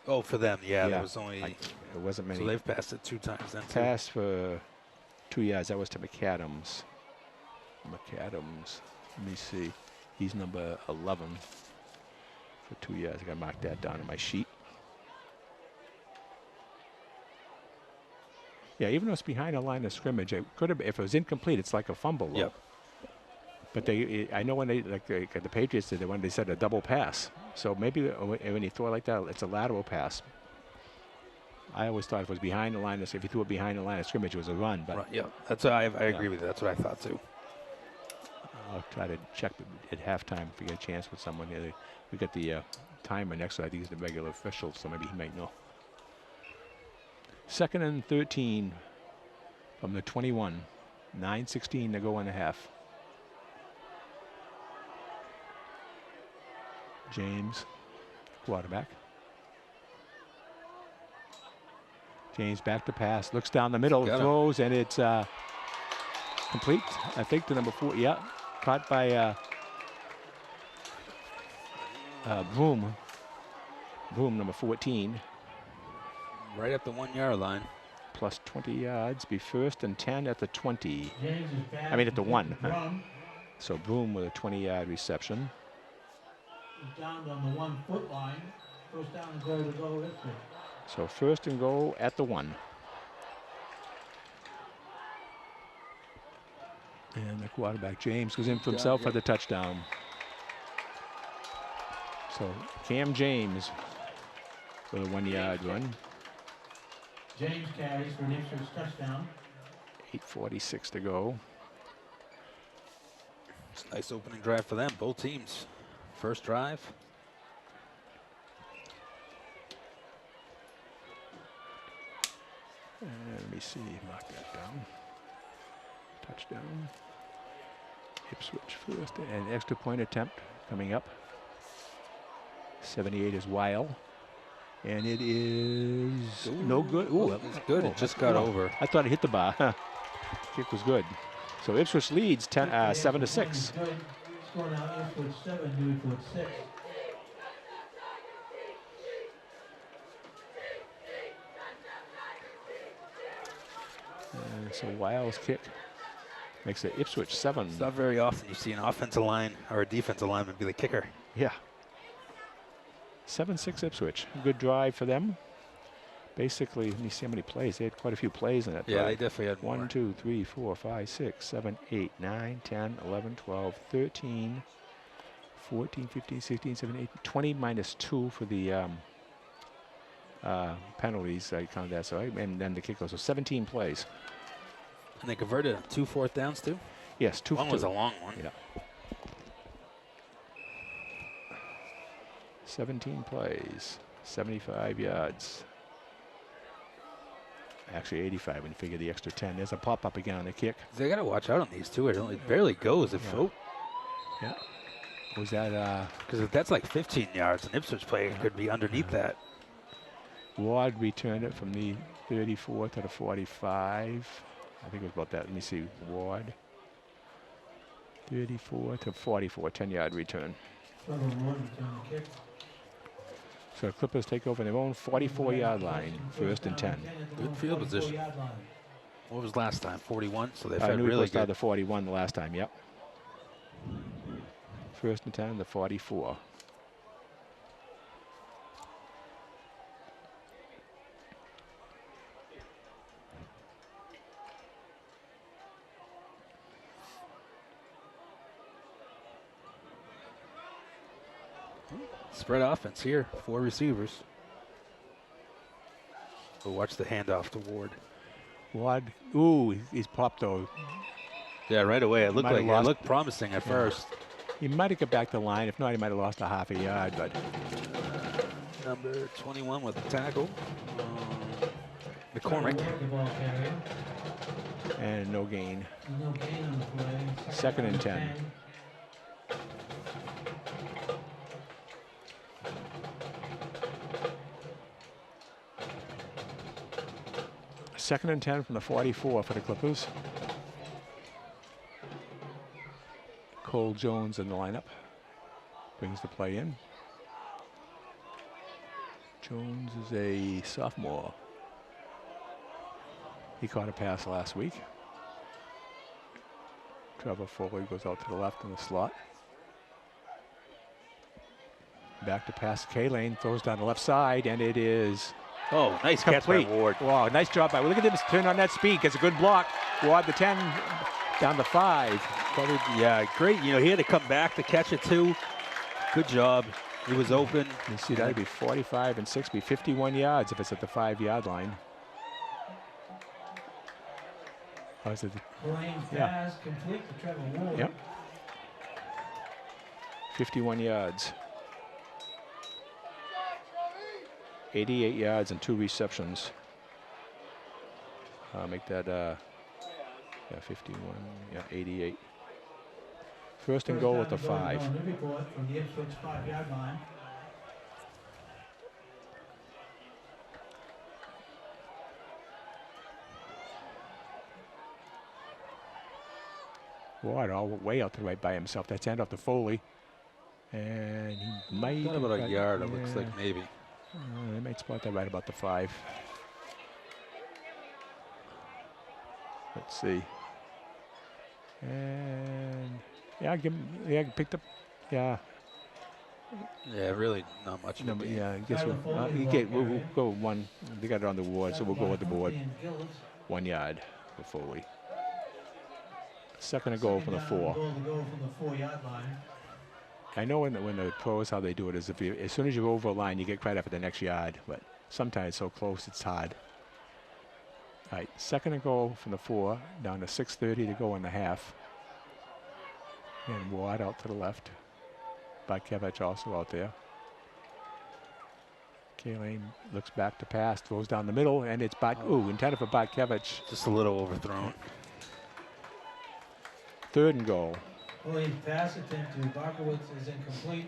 Oh, for them, yeah, Yeah, there was only. It wasn't many. So they've passed it 2 times then. Too. Pass for 2 yards. That was to McAdams. McAdams. Let me see. He's number 11 for 2 yards. I got to mark that down on my sheet. Yeah, even though it's behind the line of scrimmage, it could have. If it was incomplete, it's like a fumble. Though. Yep. But I know when the Patriots did it, when they said a double pass. So maybe when you throw it like that, it's a lateral pass. I always thought if it was behind the line, if you threw it behind the line of scrimmage, it was a run. But right, yeah, that's what I agree with you. That's what I thought too. I'll try to check at halftime if we get a chance with someone. We got the timer next, so I think he's the regular official, so maybe he might know. 2nd and 13 from the 21. 9:16 to go in the half. James, quarterback. James back to pass, looks down the middle, throws, and it's complete. I think to number 4. Yeah, caught by Broom. Broom, number 14. Right at the 1 yard line. Plus 20 yards. Be 1st and 10 at the 20. James is back. I mean at the 1. Broom. So Broom with a 20-yard reception. He's down on the 1 foot line. First down and goal to go Ipswich. So 1st and goal at the 1. And the quarterback, James, goes in for himself for the touchdown. So Cam James with a 1-yard run. James carries for an Ipswich touchdown. 8:46 to go. It's a nice opening drive for them, both teams. First drive. And let me see, mark that down. Touchdown. Ipswich first, and extra point attempt coming up. 78 is Weil. And it is no good. Ooh, it's good. It just got over. I thought it hit the bar. Kick was good. So Ipswich leads 7-6. Score now Ipswich 7, Newburyport 6. And so Weil's kick makes it Ipswich 7. It's not very often you see an offensive line or a defensive lineman be the kicker. Yeah. 7-6 Ipswich. Good drive for them. Basically, let me see how many plays. They had quite a few plays in that drive. They definitely had more. 1, 2, 3, 4, 5, 6, 7, 8, 9, 10, 11, 12, 13, 14, 15, 16, 17, 18, 20 minus 2 for the penalties. I counted that. So, and then the kick goes. So 17 plays. And they converted 2 4th downs too? Yes, 2 One was a long one. Yeah. 17 plays, 75 yards. Actually 85 when you figure the extra 10. There's a pop-up again on the kick. They got to watch out on these two. It barely goes. Yeah. Was that? Because if that's like 15 yards, an Ipswich player could be underneath that. Ward returned it from the 34 to the 45. I think it was about that. Let me see. Ward. 34 to 44, 10-yard return. So Clippers take over their own 44-yard line, 1st and 10. Good field position. What was last time? 41. So they've had really good. Started the 41 the last time. Yep. 1st and 10, the 44. Spread offense here, 4 receivers. We'll watch the handoff to Ward. Ward, ooh, he's popped though. Yeah, right away. It looked promising at first. He might have got back to the line. If not, he might have lost a half a yard. But number 21 with the tackle, McCormick. And no gain. No gain on the play. 2nd and 10. Second and 10 from the 44 for the Clippers. Cole Jones in the lineup. Brings the play in. Jones is a sophomore. He caught a pass last week. Trevor Foley goes out to the left in the slot. Back to pass. K-Lane throws down the left side, and it is Oh, nice catch by complete. Ward. Wow, nice job by. Look at him turn on that speed. Gets a good block. Ward the 10 down the 5. Probably, yeah, great. You know, he had to come back to catch it too. Good job. He was open. You see, that'd be 45 and 6, be 51 yards if it's at the 5-yard line. Oh, is it? Blaine pass complete to Trevor Ward. Yep. 51 yards. 88 yards and 2 receptions. Make that, yeah, 51, yeah, 88. First and goal at the 5. Newburyport from the Ipswich 5-yard line. Ward all the way out to the right by himself. That's hand off to Foley. And he might Got have about a got- yard, it looks yeah. like, maybe. They might spot that right about the 5. Let's see. And yeah, give him, yeah, picked up, yeah. Yeah, really not much. of a Number, gain. yeah, I guess we'll go one. They got it on the board, so we'll go with the board. 1 yard for Foley. Second and goal from the 4. Goal to go from the 4-yard line. I know when the pros, how they do it is if you, as soon as you're over a line, you get credit for the next yard, but sometimes it's so close it's hard. All right, second and goal from the 4, down to 6:30 to go in the half. And Ward out to the left. Bartkevich also out there. K-Lane looks back to pass, throws down the middle, and it's intended for Bartkevich. Just a little overthrown. Third and goal. Williams pass attempt to Barkowitz is incomplete.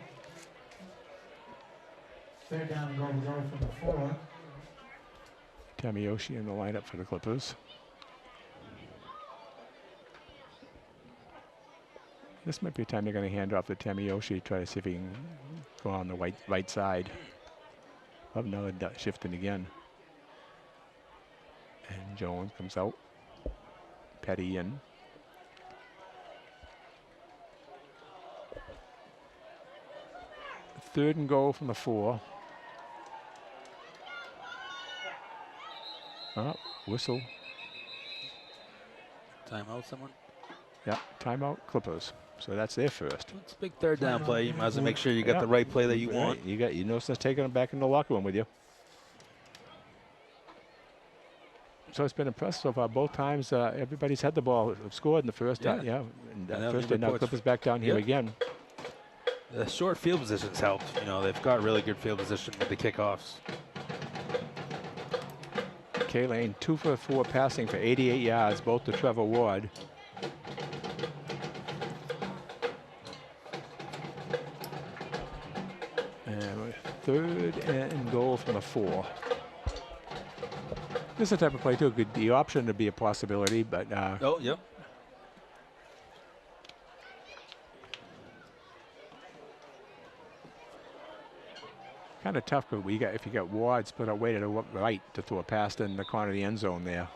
Third down and goal to go from the 4. Tamiyoshi in the lineup for the Clippers. This might be a time they're going to hand off to Tamiyoshi, try to see if he can go on the right side. Have another shifting again. And Jones comes out. Petty in. Third and goal from the 4. Whistle. Timeout, someone? Yeah, timeout Clippers. So that's their first. It's a big third down play. You might as well make sure you got the right play that you want. You know, since taking them back in the locker room with you. So it's been impressive so far. Both times, everybody's had the ball, scored in the first. Yeah. And now first and now Newburyport's- Clippers back down here Yep. again. The short field positions helped. You know, they've got really good field position with the kickoffs. K-Lane 2 for 4 passing for 88 yards, both to Trevor Ward. And third and goal from the 4. This is the type of play too. Good, the option to be a possibility, but Oh, yep. kind of tough. But if you got Ward split out way to the right to throw a pass in the corner of the end zone there.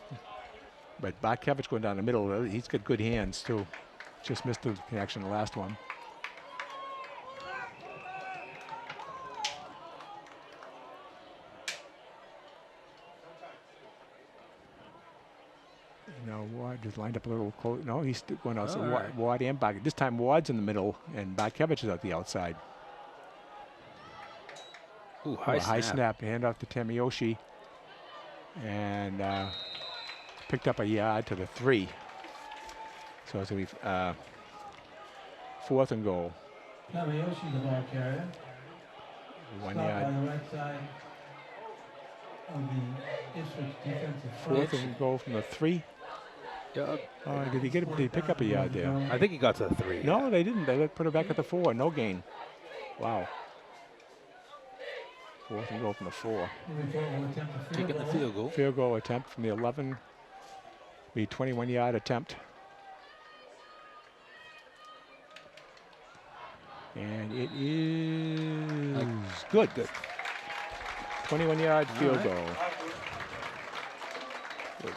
But Bartkevich going down the middle, he's got good hands too. Just missed the connection the last one. No, Ward just lined up a little close. No, he's still going out. So right. Ward and Bark. This time Ward's in the middle and Bartkevich is at the outside. Ooh, high snap. Hand off to Tamiyoshi. And picked up a yard to the 3. So it's going to be fourth and goal. Tamiyoshi, the ball carrier. 1 Stop yard. on the right side of the Ipswich defensive Fourth front. and goal from the 3. Yeah, Did he pick up a yard there? I think he got to the 3. No, they didn't. They put it back at the 4. No gain. Wow. Fourth and goal from the 4. Newburyport will attempt a Taking the field goal. Field goal attempt from the 11. Be 21-yard attempt. And it is good. 21-yard field goal. Good.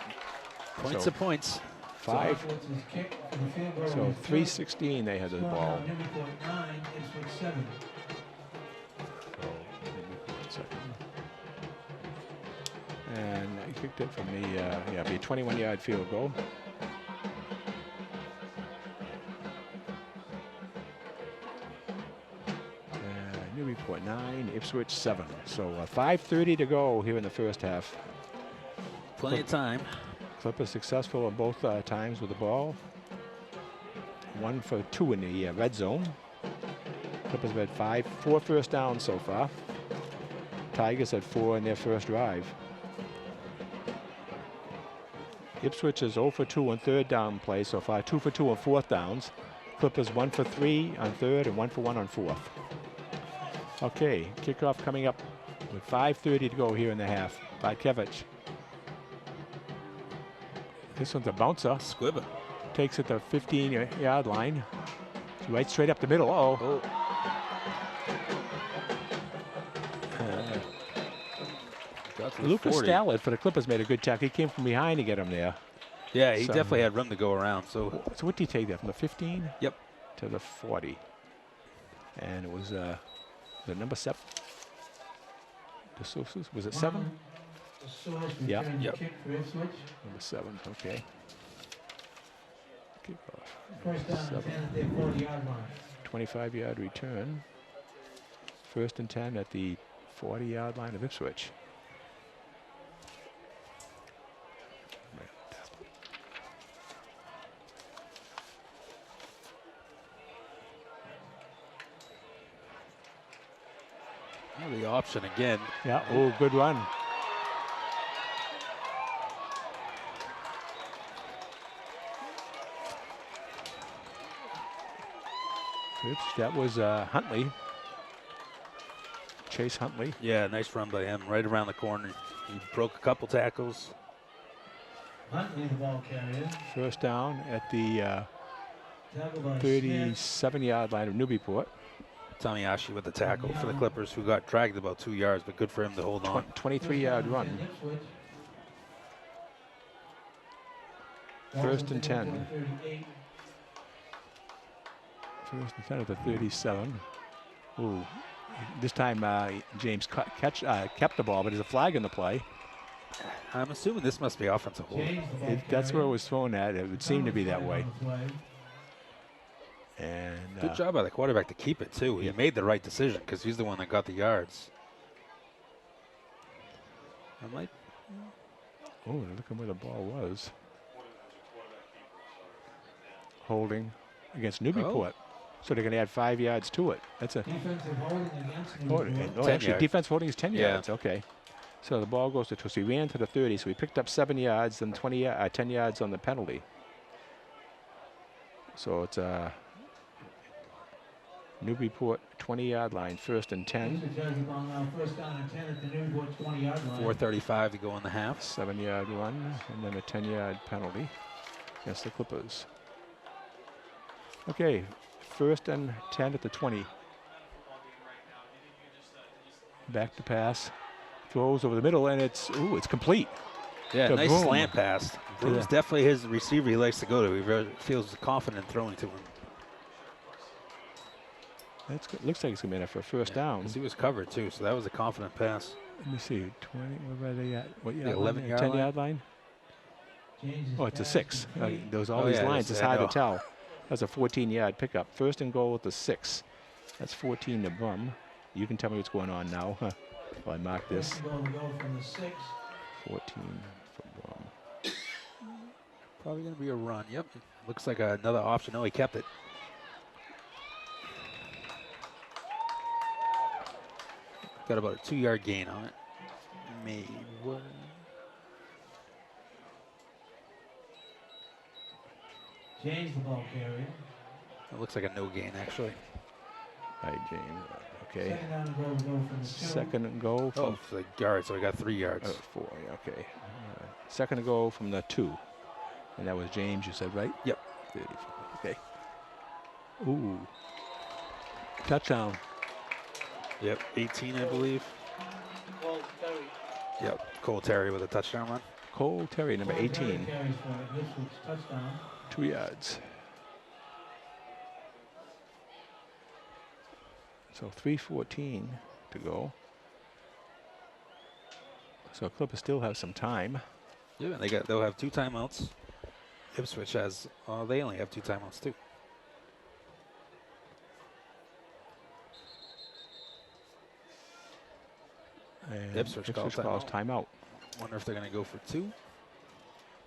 Points So to points. 5. Hawkins's kick for the field goal So is 3:16 they had the Score ball. now, Newburyport 9, Ipswich 7. So Newburyport second. And he kicked it from the, yeah, be a 21-yard field goal. Newburyport 9, Ipswich 7. So 5:30 to go here in the first half. Plenty of time. Clippers successful on both times with the ball. 1 for 2 in the red zone. Clippers have had 4 first downs so far. Tigers had 4 in their first drive. Ipswich is 0 for 2 on third down play so far, 2 for 2 on fourth downs. Clippers 1 for 3 on third and 1 for 1 on fourth. Okay, kickoff coming up with 5:30 to go here in the half. Vajkevich. This one's a bouncer. Squibber. Takes it to 15-yard line. It's right straight up the middle. Uh-oh. Lucas Stehlin for the Clippers made a good tackle. He came from behind to get him there. Yeah, he definitely had room to go around. So what did he take there, from the 15? Yep. To the 40. And it was the number 7. Was it 7? Yeah. Yep. Kick for Ipswich. Number 7, okay. Kickoff. First down and 10 at their 40-yard line. 25-yard return. First and 10 at the 40-yard line of Ipswich. Now the option again. Yeah, oh, good run. Oops, that was Huntley. Chase Huntley. Yeah, nice run by him, right around the corner. He broke a couple tackles. Huntley, the ball carrier. First down at the 37-yard line of Newburyport. Tamiyashi with the tackle for the Clippers, who got dragged about 2 yards, but good for him to hold on. 23-yard run. First and 10. First and 10 at the 37. Ooh, this time James kept the ball, but there's a flag in the play. I'm assuming this must be offensive hold. That's where it was thrown at. It would seem to be that way. And good job by the quarterback to keep it too. He made the right decision because he's the one that got the yards. Oh, look at where the ball was. Holding against Newburyport. So they're going to add 5 yards to it. That's a defensive holding against Newburyport. Actually, defensive holding is 10 yards. Okay. So the ball goes to 2. So he ran to the 30. So he picked up 7 yards and 10 yards on the penalty. So it's Newburyport 20-yard line, first and 10. First down and 10 at the Newburyport 20-yard line. 4:35 to go in the half. 7-yard run and then a 10-yard penalty against the Clippers. Okay, first and 10 at the 20. Back to pass. Throws over the middle and it's complete. Yeah, to nice Broom. slant pass. Broom's definitely his receiver he likes to go to. He really feels confident throwing to him. That's good. Looks like it's going to be enough for a first down. He was covered too, so that was a confident pass. Let me see. 20. Where are they at? What yard? 11-yard 10-yard line. Oh, it's a 6. Those all these lines. It's hard to tell. That's a 14-yard pickup. First and goal at the 6. That's 14 to Brum. You can tell me what's going on now. Well, I mark this. 14 for Brum. Probably going to be a run. Yep. Looks like another option. Oh, he kept it. Got about a 2-yard gain on it. Maybe what? James, the ball carrier. It looks like a no gain, actually. Right, James. Okay. Second and goal from the 2. Second and goal from for the yards, so I got 3 yards. 4, yeah, okay. Second and goal from the 2. And that was James, you said, right? Yep. 34. Okay. Ooh. Touchdown. Yep, 18, I believe. Cole Terry. Yep, Cole Terry with a touchdown run. Cole Terry, number 18. Terry carries for Ipswich touchdown. 2 yards. So 3:14 to go. So Clippers still have some time. Yeah, they'll have 2 timeouts. Ipswich has, they only have 2 timeouts too. And Ipswich calls timeout. Wonder if they're going to go for 2.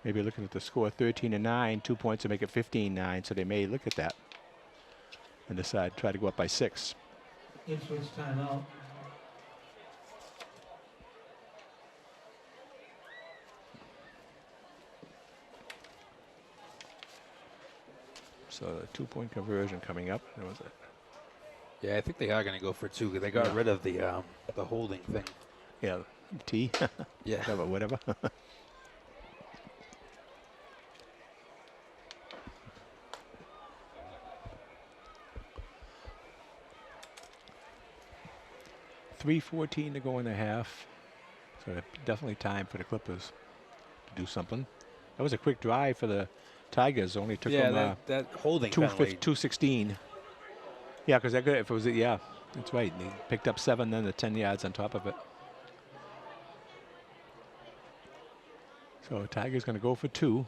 Maybe looking at the score, 13-9, 2 points to make it 15-9. So they may look at that and decide try to go up by 6. Ipswich timeout. So the 2-point conversion coming up. That was it. Yeah, I think they are going to go for 2 because they got rid of the holding thing. Yeah, T. Yeah. Whatever. $3:14 to go in the half. So definitely time for the Clippers to do something. That was a quick drive for the Tigers. Only took them that holding 2:16. Yeah, because if it was that's right. They picked up 7, then the 10 yards on top of it. So Tigers going to go for 2.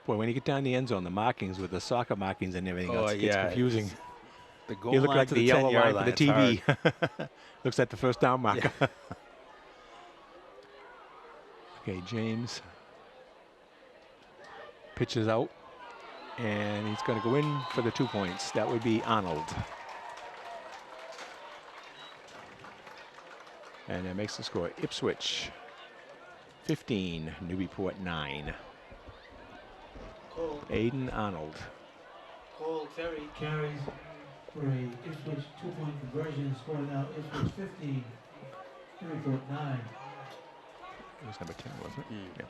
Boy, when you get down the end zone, the markings with the soccer markings and everything else, it gets confusing. The goal You look line like to the yellow line for the TV. Hard. Looks like the first down marker. Yeah. Okay, James pitches out, and he's going to go in for the 2 points. That would be Arnold. And that makes the score Ipswich 15, Newburyport 9. Aiden Arnold. Cole Terry carries for a Ipswich 2-point conversion. Score now Ipswich 15, Newburyport 9. It was number 10, wasn't it? Yeah.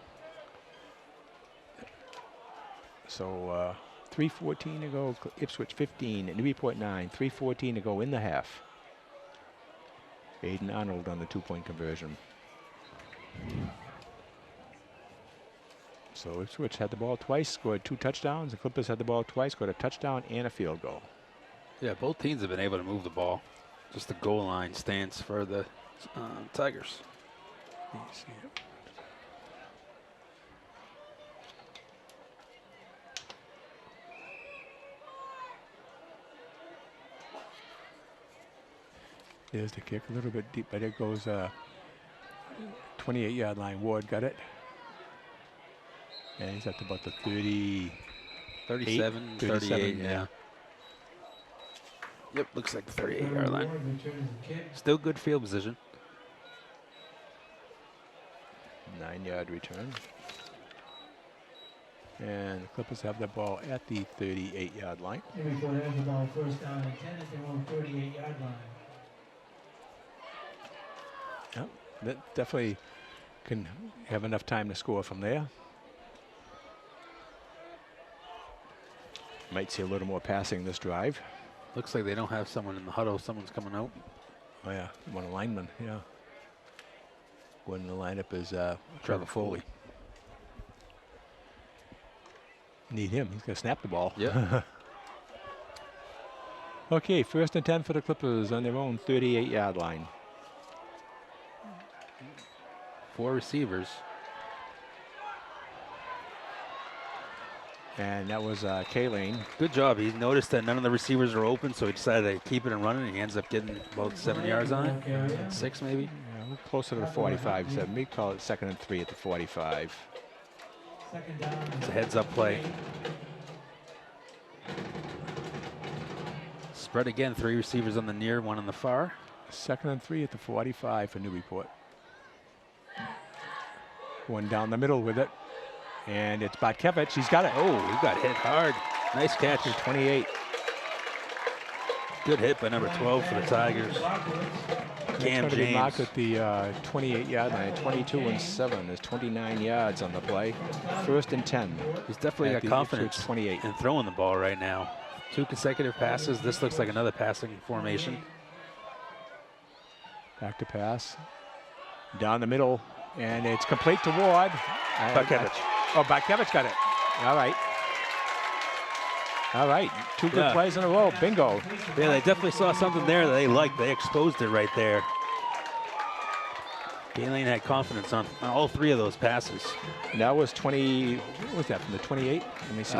So 3:14 to go. Ipswich 15, Newburyport 9. 3:14 to go in the half. Aiden Arnold on the 2-point conversion. So Ipswich had the ball twice, scored 2 touchdowns. The Clippers had the ball twice, scored a touchdown and a field goal. Yeah, both teams have been able to move the ball. Just the goal line stance for the Tigers. Let's see it. There's the kick, a little bit deep, but it goes 28-yard line. Ward got it. And he's at about the 37, 38, yeah. Yep, looks like the 38-yard line. Still good field position. 9-yard return. And the Clippers have the ball at the 38-yard line. Newburyport has the ball first down and 10 at their own 38-yard line. Yep, that definitely can have enough time to score from there. Might see a little more passing this drive. Looks like they don't have someone in the huddle. Someone's coming out. Oh, yeah, one lineman, yeah. One in the lineup is Trevor Foley. Need him. He's going to snap the ball. Yeah. Okay, 1st and 10 for the Clippers on their own 38-yard line. 4 receivers. And that was Kaylane. Good job. He noticed that none of the receivers are open, so he decided to keep it and run it. And he ends up getting about 7 yards on it. 6 maybe. Yeah, we're closer to the 45. So we call it 2nd and 3 at the 45. It's a heads-up play. Spread again. 3 receivers on the near, 1 on the far. 2nd and 3 at the 45 for Newburyport. One down the middle with it. And it's Botkevich. He's got it. Oh, he got hit hard. Nice catch. 28. Good hit by number 12 for the Tigers. Cam James. Marked at the 28-yard line. 22-7. There's 29 yards on the play. 1st and 10. He's definitely got confidence 28. in throwing the ball right now. 2 consecutive passes. This looks like another passing formation. Back to pass. Down the middle, and it's complete to Ward. Barkevich. Barkevich got it. All right. All right, 2 good plays in a row. Bingo. Yeah, they definitely saw something there that they liked. They exposed it right there. Stehlin had confidence on all 3 of those passes. And that was 20, what was that, from the 28? Let me see.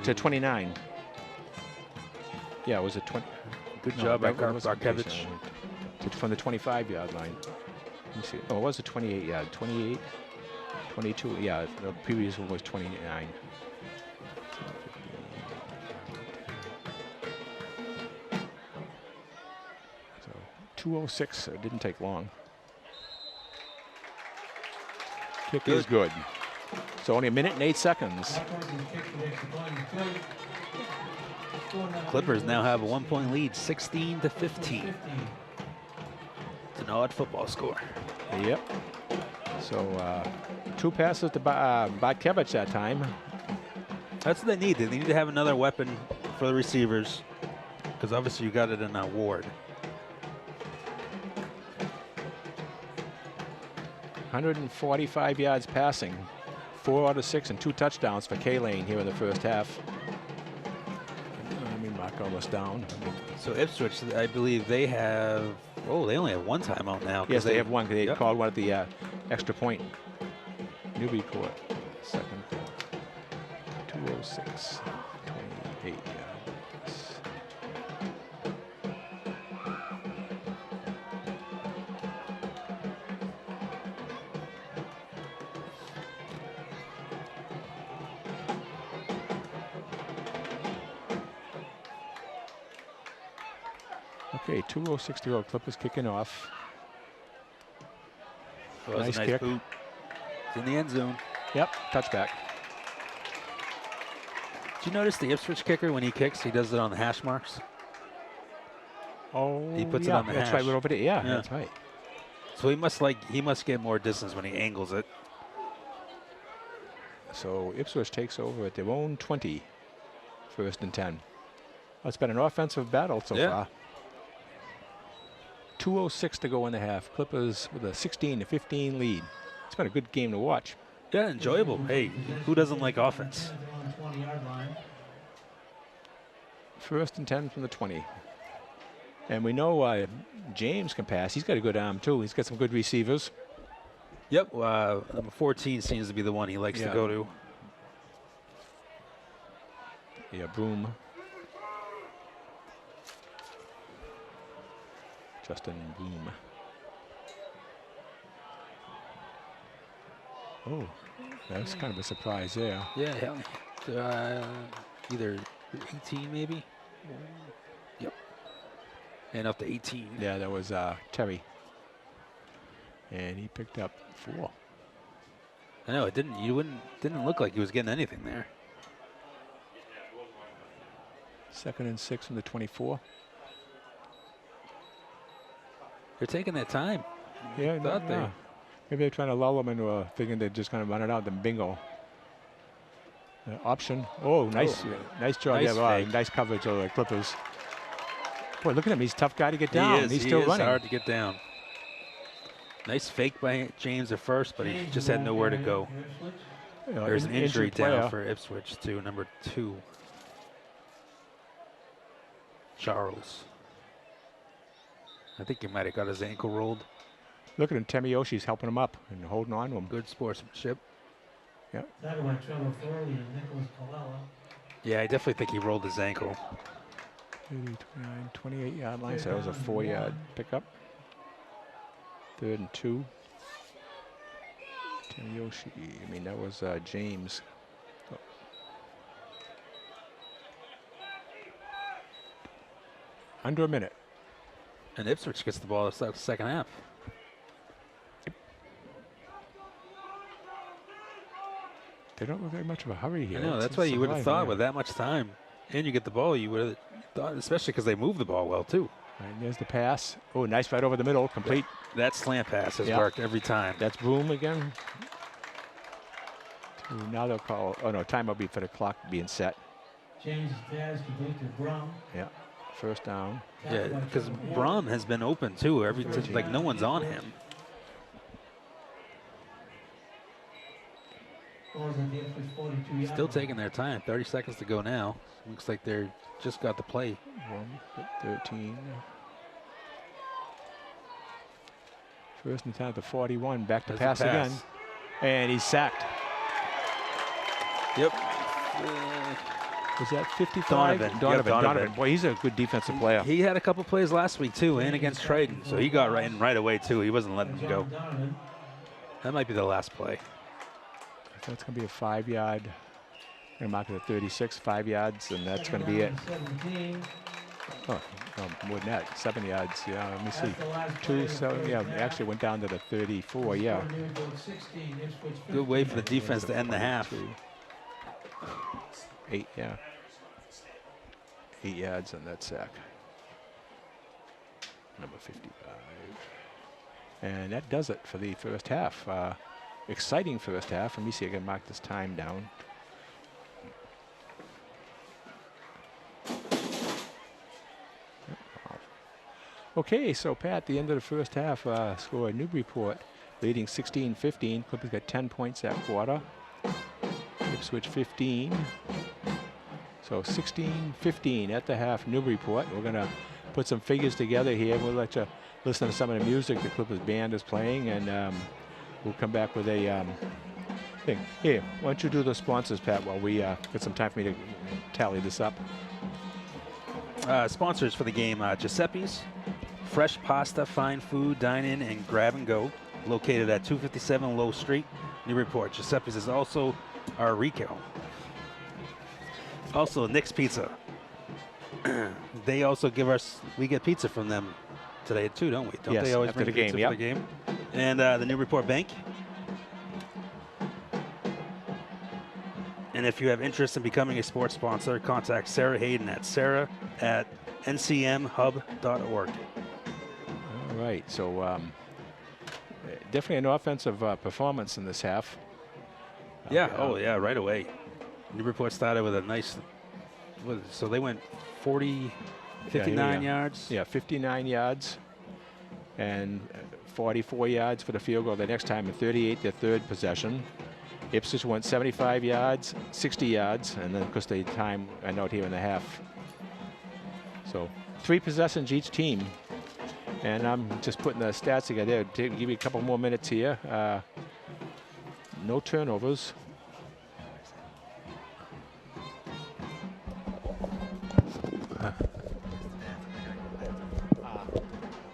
To 29. Yeah, it was a 20. Good job by Barkevich. From the 25-yard line. Let me see. Oh, it was a 28-yard. 28, 22. Yeah, the previous one was 29. So 2:06. So it didn't take long. Kick is good. So only 1 minute and 8 seconds. Clippers now have a 1-point lead, 16-15. It's an odd football score. Yep. So 2 passes to Barkevich that time. That's what they need. They need to have another weapon for the receivers, because obviously you got it in Ward. 145 yards passing, 4 out of 6 and 2 touchdowns for K-Lane here in the first half. Let me mark all this down. So Ipswich, I believe they have, they only have 1 timeout now. Yes, they have 1. They called one at the extra point. Newburyport, second quarter. 2:06, 28 yards. Okay, 2:06 to go. Clippers kicking off. Nice kick. Boot. It's in the end zone. Yep, touchback. Did you notice the Ipswich kicker, when he kicks, he does it on the hash marks? Oh, he puts it on the hash. That's right, we're over there. Yeah, that's right. So he must get more distance when he angles it. So Ipswich takes over at their own 20, 1st and 10. Well, it's been an offensive battle so far. 2:06 to go in the half. Clippers with a 16-15 lead. It's been a good game to watch. Yeah, enjoyable. Hey, who doesn't like offense? 1st and 10 from the 20. And we know James can pass. He's got a good arm, too. He's got some good receivers. Yep. Number 14 seems to be the one he likes to go to. Yeah, Broom. Justin Broom. Oh, that's kind of a surprise there. Yeah, either 18 maybe. Yep. And up to 18. Yeah, that was Terry. And he picked up 4. I know, it didn't look like he was getting anything there. 2nd and 6 from the 24. They're taking their time. Yeah, maybe they're trying to lull them into thinking they're just going to run it out, then bingo. Option. Oh, nice job. Nice coverage of the Clippers. Boy, look at him. He's a tough guy to get down. He's still running. Hard to get down. Nice fake by James at first, but he just had nowhere to go. There's an injury down for Ipswich too, number 2. Charles. I think he might have got his ankle rolled. Look at him. Temiyoshi's helping him up and holding on to him. Good sportsmanship. Yeah. Yeah, I definitely think he rolled his ankle. 30, 29, 28-yard line. So that was a 4-yard pickup. 3rd and 2. Temiyoshi. I mean, that was James. Oh. Under a minute. And Ipswich gets the ball in the second half. They don't look very much of a hurry here. I know, that's why you would have thought with that much time, and you get the ball, you would have thought, especially because they move the ball well, too. Right, there's the pass. Oh, nice right over the middle, complete. Yeah, that slant pass has worked every time. That's Broom again. Now they'll call, time will be for the clock being set. James pass complete to Brown. Yeah, 1st down. Yeah, because Braun has been open, too. Like, no one's on him. Balls at the Ipswich 42-yard Still line. taking their time. 30 seconds to go now. Looks like they're just got the play. 13. First and 10 at the 41. Back to There's the pass again. pass. And he's sacked. Yep. Was that 55? Donovan. Donovan. Yep, Donovan. Boy, he's a good defensive player. He had a couple plays last week too, and against Triton, so he got right in right away too. He wasn't letting him go. Donovan. That might be the last play. So it's going to be a 5-yard. Going to mark it at 36, 5 yards, and that's going to be it. 17. Oh, no, more than that, 7 yards. Yeah, let me see. That's the last play 2, of the 7, first yeah, half. it actually went down to the 34, yeah. Newburyport 16, Ipswich Good way 15. for the defense to end the half. 8, yeah. 8 yards on that sack. Number 55. And that does it for the first half. Exciting first half. Let me see, I can mark this time down. Okay, so Pat, the end of the first half, score Newburyport leading 16-15. Clippers got 10 points that quarter. Ipswich 15. So 16-15 at the half, Newburyport. We're going to put some figures together here. We'll let you listen to some of the music the Clippers band is playing, and we'll come back with a thing. Here, why don't you do the sponsors, Pat, while we get some time for me to tally this up. Sponsors for the game, Giuseppe's, fresh pasta, fine food, dine-in, and grab-and-go, located at 257 Low Street, Newburyport. Giuseppe's is also our Rico. Also, Nick's Pizza. They also give us, we get pizza from them today too, don't we? Don't Yes, they always after bring the pizza game, for the game? And the Newburyport Bank. And if you have interest in becoming a sports sponsor, contact Sarah Hayden at sarah@ncmhub.org. All right, so definitely an offensive performance in this half. Yeah, oh yeah, right away. Newburyport started with a nice, so they went 59 yards. Yeah, 59 yards and 44 yards for the field goal the next time, and 38 their third possession. Ipswich went 75 yards, 60 yards, and then of course they time a note here in the half. So 3 possessions each team. And I'm just putting the stats together. Give you a couple more minutes here. No turnovers.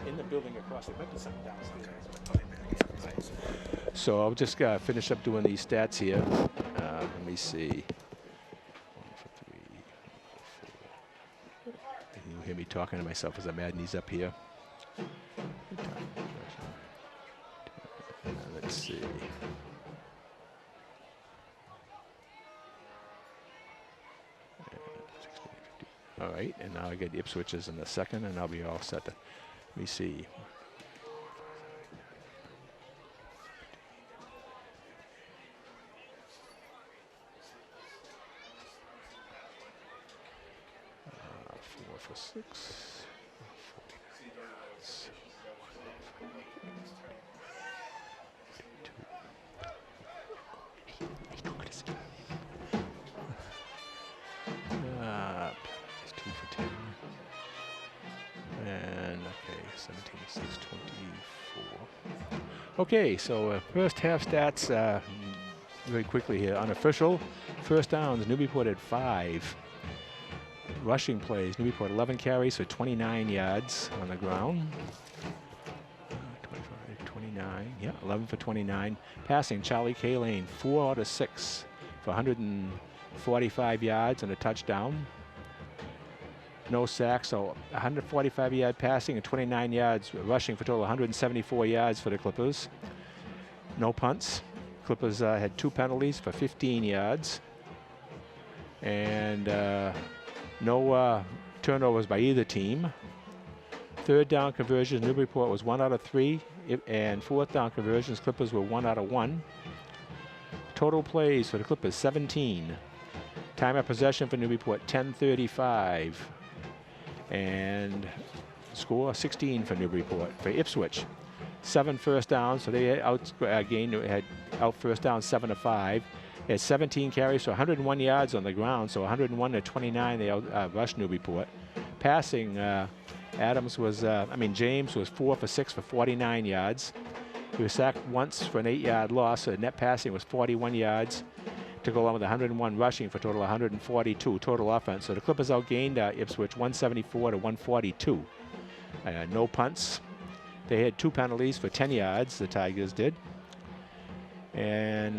In the building across, there might be something downstairs. So I'll just finish up doing these stats here. Let me see. 1 for 3, 1 for 4. You hear me talking to myself as I'm adding these up here. Let's see. All right, and now I get Ipswich's in the second, and I'll be all set. Let me see. Four for 6. It's 2 for 10. And okay, 17, 6, 24. Okay, so first half stats very quickly here. Unofficial first downs, Newburyport had 5. Rushing plays, Newburyport 11 carries for 29 yards on the ground. 25, 29, yeah, 11 for 29. Passing, Charlie Kaline, 4 out of 6 for 145 yards and a touchdown. No sacks, so 145-yard passing and 29 yards rushing for total 174 yards for the Clippers. No punts. Clippers had 2 penalties for 15 yards. And no turnovers by either team. Third down conversions, Newburyport was 1 out of 3. And fourth down conversions, Clippers were 1 out of 1. Total plays for the Clippers, 17. Time of possession for Newburyport, 10:35. And score 16 for Newburyport. For Ipswich, 7 first downs, so they had out first down 7 of 5. He had 17 carries for 101 yards on the ground, so 101 to 29 they rushed Newburyport. Passing, James was 4 for 6 for 49 yards. He was sacked once for an 8-yard loss. So net passing was 41 yards to go along with 101 rushing for a total of 142 total offense. So the Clippers outgained Ipswich 174 to 142. No punts. They had 2 penalties for 10 yards, the Tigers did. And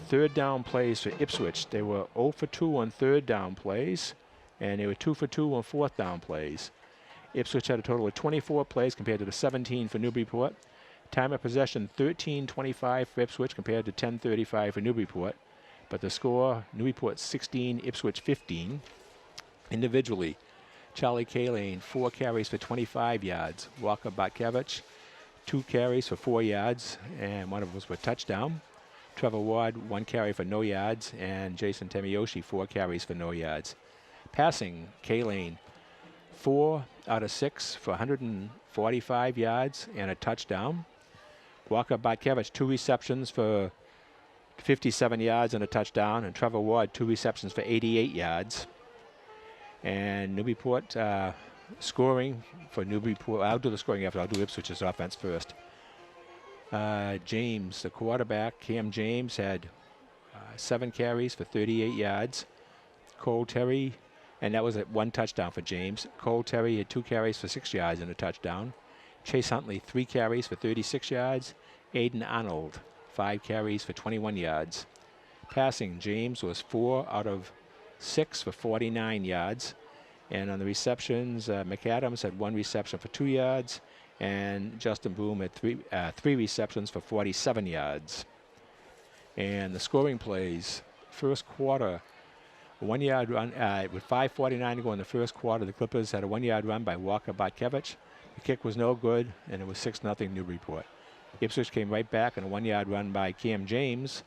third down plays for Ipswich. They were 0 for 2 on third down plays, and they were 2 for 2 on fourth down plays. Ipswich had a total of 24 plays compared to the 17 for Newburyport. Time of possession 13:25 for Ipswich compared to 10:35 for Newburyport. But the score, Newburyport 16, Ipswich 15. Individually, Charlie Kalane, 4 carries for 25 yards. Walker Batkevich, 2 carries for 4 yards, and one of them was for a touchdown. Trevor Ward, 1 carry for no yards, and Jason Temiyoshi, 4 carries for no yards. Passing, Kalane, 4 out of 6 for 145 yards and a touchdown. Walker Batkevich, 2 receptions for 57 yards and a touchdown, and Trevor Ward, 2 receptions for 88 yards. And Newburyport scoring for Newburyport. I'll do the scoring after. I'll do Ipswich's offense first. James, the quarterback, Cam James, had 7 carries for 38 yards. Cole Terry, and that was 1 touchdown for James. Cole Terry had 2 carries for 6 yards and a touchdown. Chase Huntley, 3 carries for 36 yards. Aiden Arnold, 5 carries for 21 yards. Passing, James was 4 out of 6 for 49 yards. And on the receptions, McAdams had 1 reception for 2 yards. And Justin Broom had 3 receptions for 47 yards. And the scoring plays, first quarter, a 1-yard run, with 5:49 to go in the first quarter. The Clippers had a 1-yard run by Walker Batkevich. The kick was no good, and it was 6-0 Newburyport. Ipswich came right back on a 1-yard run by Cam James,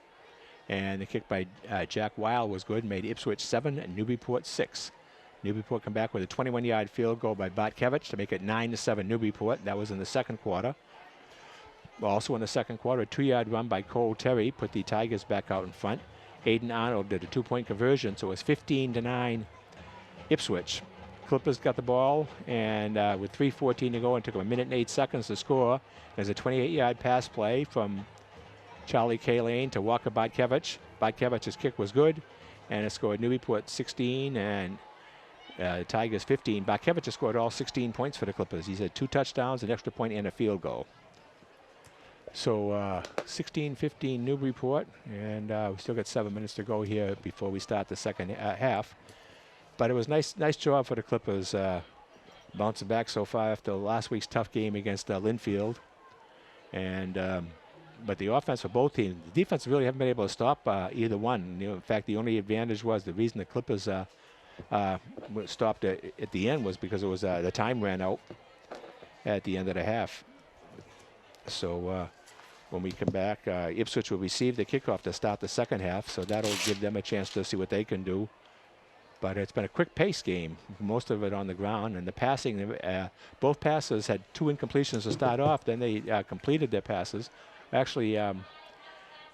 and the kick by Jack Weil was good, made Ipswich 7 and Newburyport 6. Newburyport come back with a 21-yard field goal by Batkevich to make it 9-7 Newburyport. That was in the second quarter. Also in the second quarter, a 2-yard run by Cole Terry put the Tigers back out in front. Aiden Arnold did a 2-point conversion, so it was 15-9 Ipswich. Clippers got the ball, and with 3:14 to go, and took them 1 minute and 8 seconds to score. There's a 28-yard pass play from Charlie Kalane to Walker Batkevich. Batkevich's kick was good, and it scored Newburyport 16 and Tigers 15. Batkevich scored all 16 points for the Clippers. He's had 2 touchdowns, an extra point, and a field goal. So 16-15 Newburyport, and we still got 7 minutes to go here before we start the second half. But it was nice job for the Clippers bouncing back so far after last week's tough game against Linfield. And but the offense for both teams, the defense really haven't been able to stop either one. In fact, the only advantage was the reason the Clippers stopped at the end was because it was the time ran out at the end of the half. So when we come back, Ipswich will receive the kickoff to start the second half, so that'll give them a chance to see what they can do. But it's been a quick pace game, most of it on the ground, and the passing, both passes had 2 incompletions to start off, then they completed their passes. Actually,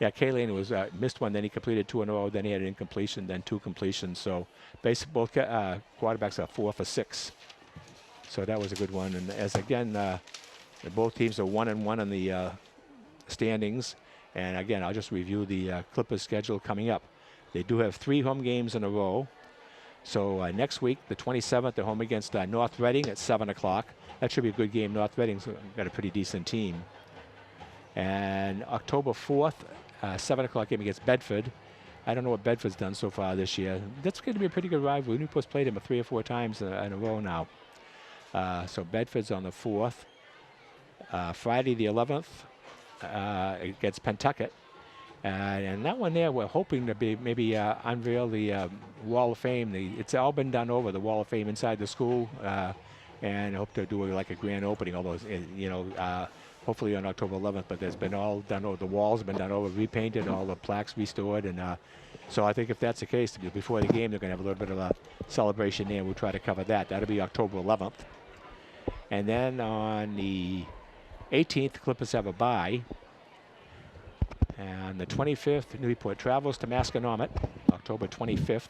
Kalane was missed one, then he completed 2 in a row, then he had an incompletion, then 2 completions. So basically both quarterbacks are 4 for 6. So that was a good one. And as again, both teams are 1-1 in the standings. And again, I'll just review the Clippers schedule coming up. They do have 3 home games in a row. So next week, the 27th, they're home against North Reading at 7 o'clock. That should be a good game. North Reading's got a pretty decent team. And October 4th, 7 o'clock game against Bedford. I don't know what Bedford's done so far this year. That's going to be a pretty good rivalry. Newport's played him 3 or 4 times in a row now. So Bedford's on the 4th. Friday the 11th against Pentucket. And that one there, we're hoping to be maybe unveil the Wall of Fame. It's all been done over, the Wall of Fame inside the school, and hope to do like a grand opening. Although, hopefully on October 11th. But there's been all done over. The walls have been done over, repainted, all the plaques restored, and so I think if that's the case, before the game, they're going to have a little bit of a celebration there. We'll try to cover that. That'll be October 11th, and then on the 18th, Clippers have a bye. And the 25th, Newburyport travels to Masconomet, October 25th.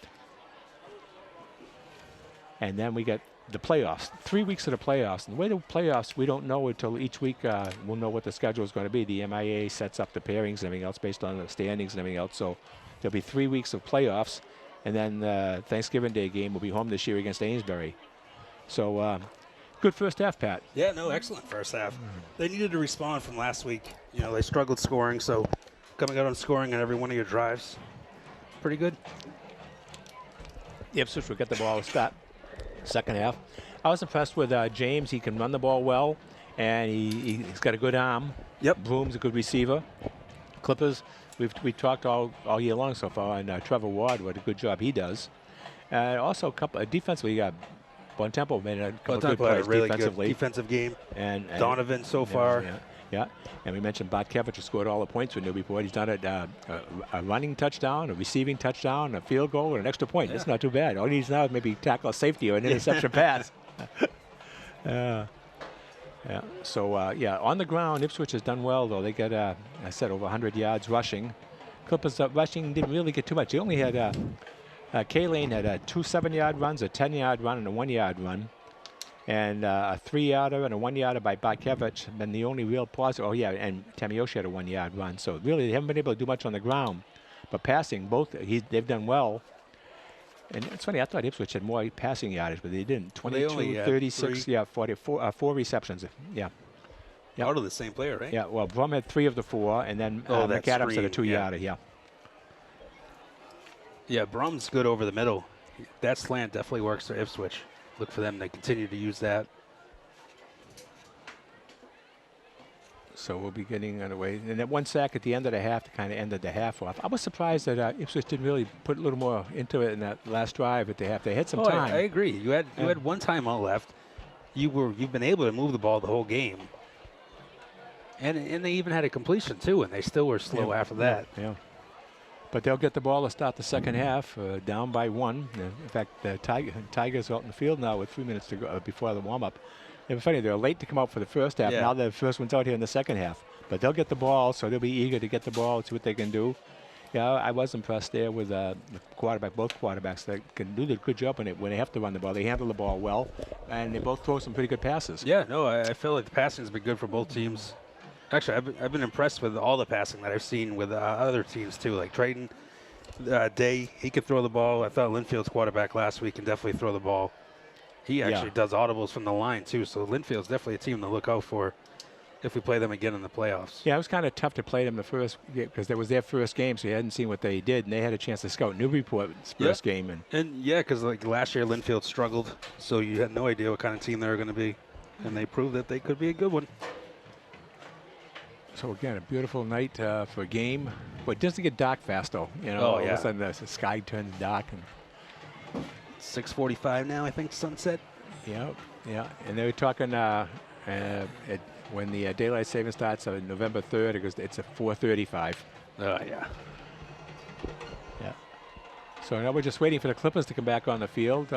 And then we get the playoffs, 3 weeks of the playoffs. And the way the playoffs, we don't know until each week we'll know what the schedule is going to be. The MIA sets up the pairings and everything else based on the standings and everything else. So there'll be 3 weeks of playoffs. And then the Thanksgiving Day game will be home this year against Amesbury. So good first half, Pat. Yeah, no, excellent first half. They needed to respond from last week. You know, they struggled scoring, so coming out on scoring on every one of your drives, pretty good. Ipswich will get the ball to start second half. I was impressed with James. He can run the ball well, and he's got a good arm. Yep. Broom's a good receiver. Clippers, we talked all year long so far, and Trevor Ward, what a good job he does. Also, a couple defensively, you got Bontempo made a couple good plays really defensively. good defensive game. And Donovan so far. Yeah. And we mentioned Botkevich, who scored all the points for Newburyport. He's done it a running touchdown, a receiving touchdown, a field goal, and an extra point. That's not too bad. All he needs now is maybe tackle a safety or an interception pass. So, on the ground, Ipswich has done well, though. They got, I said, over 100 yards rushing. Clippers rushing didn't really get too much. They only had, Kaylane had 2 7-yard runs, a 10-yard run, and a 1-yard run. And a 3-yarder and a 1-yarder by Botkevich. And the only real positive, and Tamiyoshi had a 1-yard run. So really, they haven't been able to do much on the ground. But passing, they've done well. And it's funny, I thought Ipswich had more passing yardage, but they didn't. 22, 36, 44, 4 receptions. Yeah. Out of the same player, right? Yeah, well, Brum had 3 of the 4, and then McAdams had a 2-yarder, Yeah, Brum's good over the middle. That slant definitely works for Ipswich. Look for them to continue to use that. So we'll be getting underway. And that 1 sack at the end of the half to kind of ended the half off. I was surprised that Ipswich didn't really put a little more into it in that last drive at the half. They had some time. I agree. You had 1 timeout left. You've been able to move the ball the whole game. And they even had a completion too, and they still were slow after that. Yeah. But they'll get the ball to start the second half, down by 1. In fact, the Tigers are out in the field now with 3 minutes to go before the warm-up. It was funny, they're late to come out for the first half. Now the first one's out here in the second half. But they'll get the ball, so they'll be eager to get the ball, see what they can do. Yeah, I was impressed there with the quarterback, both quarterbacks that can do the good job when they have to run the ball. They handle the ball well, and they both throw some pretty good passes. Yeah, no, I feel like the passing has been good for both teams. Actually, I've been impressed with all the passing that I've seen with other teams too. Like Drayton, Day, he could throw the ball. I thought Linfield's quarterback last week can definitely throw the ball. He actually does audibles from the line too. So Linfield's definitely a team to look out for if we play them again in the playoffs. Yeah, it was kind of tough to play them the first because that was their first game, so you hadn't seen what they did, and they had a chance to scout Newburyport's first game. And because like last year Linfield struggled, so you had no idea what kind of team they were going to be, and they proved that they could be a good one. So again, a beautiful night for a game, but it doesn't get dark fast though. All of a sudden the sky turns dark. And 6:45 now, I think, sunset. Yeah. And they were talking when the daylight saving starts on November 3rd, it's at 4:35. Oh yeah. Yeah. So now we're just waiting for the Clippers to come back on the field.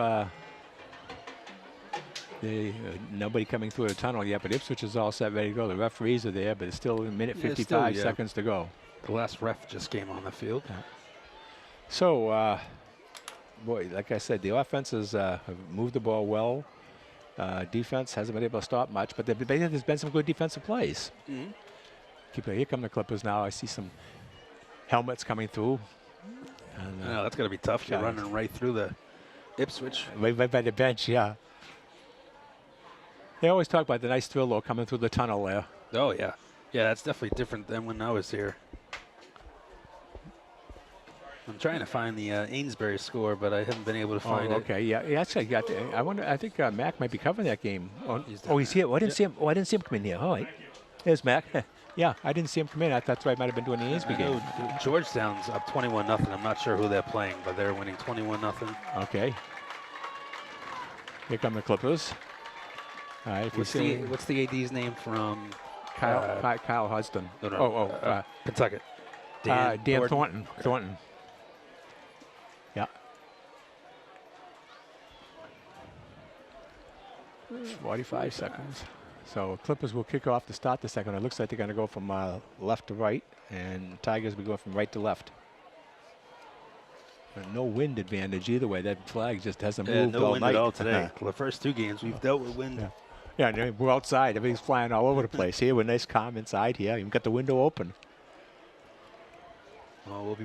Nobody coming through the tunnel yet, but Ipswich is all set, ready to go. The referees are there, but it's still a minute 55 seconds to go. The last ref just came on the field. Yeah. So, boy, like I said, the offenses have moved the ball well. Defense hasn't been able to stop much, but there's been some good defensive plays. Mm-hmm. Here come the Clippers now. I see some helmets coming through. And, that's going to be tough. You're running right through the Ipswich. Right by the bench, yeah. They always talk about the nice thrill, though, coming through the tunnel there. Oh, yeah. Yeah, that's definitely different than when I was here. I'm trying to find the Amesbury score, but I haven't been able to find it. Okay, yeah. Actually, I wonder. I think Mac might be covering that game. He's here. I didn't see him. Oh, I didn't see him come in here. All right. There's Mac. Yeah, I didn't see him come in. I thought I might have been doing the Amesbury game. Georgetown's up 21-0. I'm not sure who they're playing, but they're winning 21-0. Okay. Here come the Clippers. All right. What's the AD's name from? Kyle Hudson. No. Pentucket. Dan Thornton. Thornton. Yeah. 45 seconds. So Clippers will kick off to start the second. It looks like they're going to go from left to right, and Tigers will go from right to left. And no wind advantage either way. That flag just hasn't moved no all wind night. at all today. The first 2 games we've dealt with wind. Yeah, and we're outside. Everything's flying all over the place. Here, we're nice, calm inside here. You've got the window open. Well,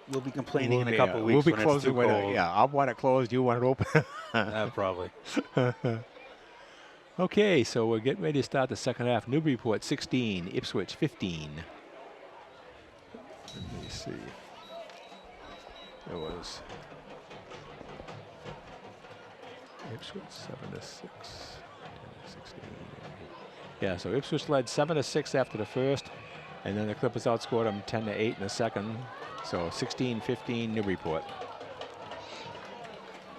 we'll be complaining in a couple of weeks. We'll be when closing it's too cold. Yeah, I'll want it closed. You want it open. Probably. Okay, so we're getting ready to start the second half. Newburyport 16, Ipswich 15. Let me see. There was Ipswich 7-6, 10-16. Yeah, so Ipswich led 7-6 after the first, and then the Clippers outscored them 10-8 in the second. So 16-15 Newburyport.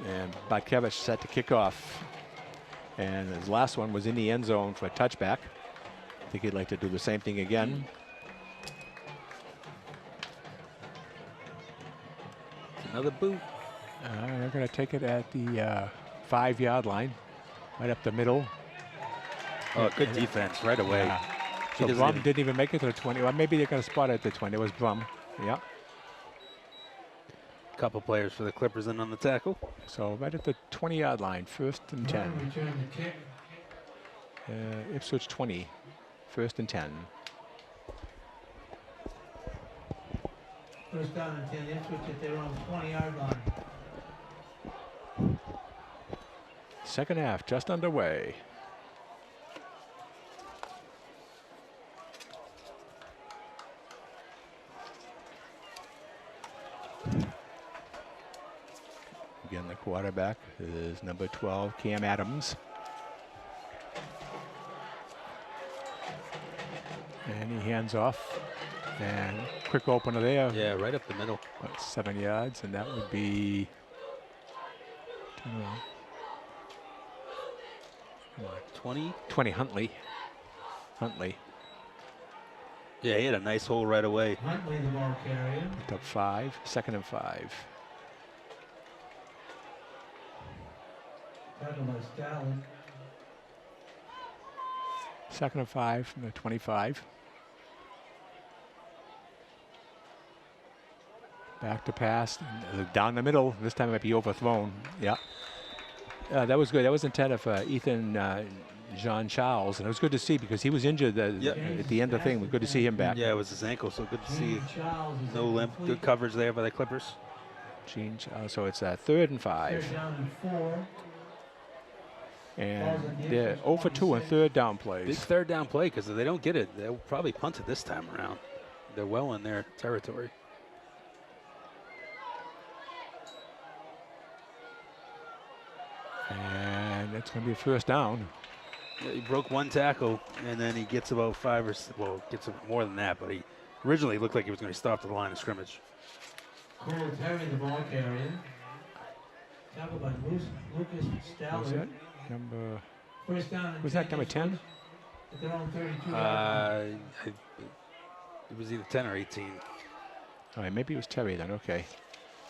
And Batkevich set to kick off. And his last one was in the end zone for a touchback. I think he'd like to do the same thing again. Another boot. They're going to take it at the 5-yard line, right up the middle. Oh, good defense right away. Yeah. So Brum didn't even make it to the 20. Well, maybe they're going to spot it at the 20. It was Brum. Yeah. Couple players for the Clippers in on the tackle. So right at the 20-yard line, 1st and 10. Return the kick. Ipswich 20, 1st and 10. First down and 10, Ipswich at their own 20-yard line. Second half just underway. Again, the quarterback is number 12, Cam Adams. And he hands off. And quick opener there. Yeah, right up the middle. About 7 yards, and that would be 20 Huntley. Yeah, he had a nice hole right away. Huntley, the ball carrier. Picked up 5, 2nd and 5. Tackled by Stehlin. 2nd and 5 from the 25. Back to pass, down the middle. This time it might be overthrown. Yeah. That was good. That was intended for Ethan Jean-Charles, and it was good to see because he was injured at the end of the thing. It was good to see him back. Yeah, it was his ankle, so good to see. No limp. Good coverage there by the Clippers. So it's 3rd and 5. Third down and 4. And they're 0 for 2 on 3rd down Big plays. 3rd down play, because if they don't get it, they'll probably punt it this time around. They're well in their territory. And it's going to be a 1st down. Yeah, he broke 1 tackle, and then he gets about 5 or well, gets more than that. But he originally looked like he was going to stop at the line of scrimmage. Cole Terry, the ball carrier. Tackled by Lucas Stehlin. Was that number? First down and Was that number 10? At their own 32-yard line. It was either 10 or 18. All right, maybe it was Terry then. Okay.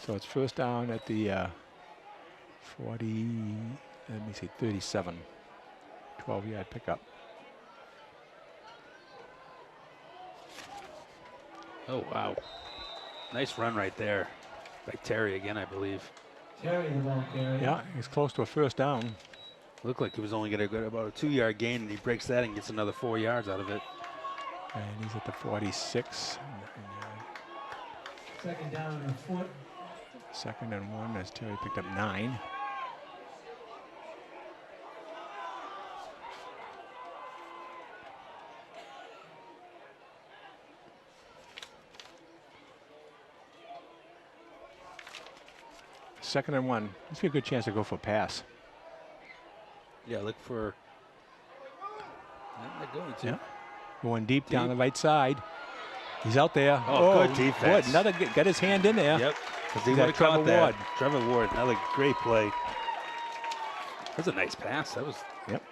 So it's 1st down at the 40. Let me see, 37. 12-yard pickup. Oh, wow. Nice run right there by Terry again, I believe. Terry, the ball carrier. Yeah, he's close to a 1st down. Looked like he was only going to get about a 2-yard gain, and he breaks that and gets another 4 yards out of it. And he's at the 46. 2nd down and a foot. 2nd and 1 as Terry picked up 9. Second and 1. This would be a good chance to go for a pass. Yeah, look for. Not going to. Yeah. Going deep down the right side. He's out there. Oh, good defense. Good. Another got his hand in there. Yep. Because he Is that would have caught Trevor that. Ward? Trevor Ward, another great play. That was a nice pass. That was. Yep.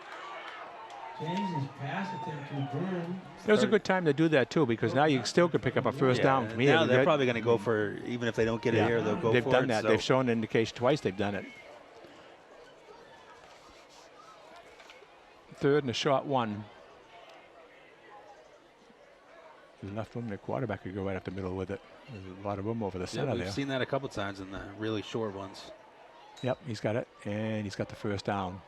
James's pass attempt to Broom. It was a good time to do that too, because now you still could pick up a 1st down from here. Now they're probably going to go for, even if they don't get it here, they'll go for it. They've done that. So. They've shown an indication twice they've done it. third and a short one. There's enough room. The quarterback could go right up the middle with it. There's a lot of room over the center We've there. seen that a couple times in the really short ones. Yep, he's got it, and he's got the first down.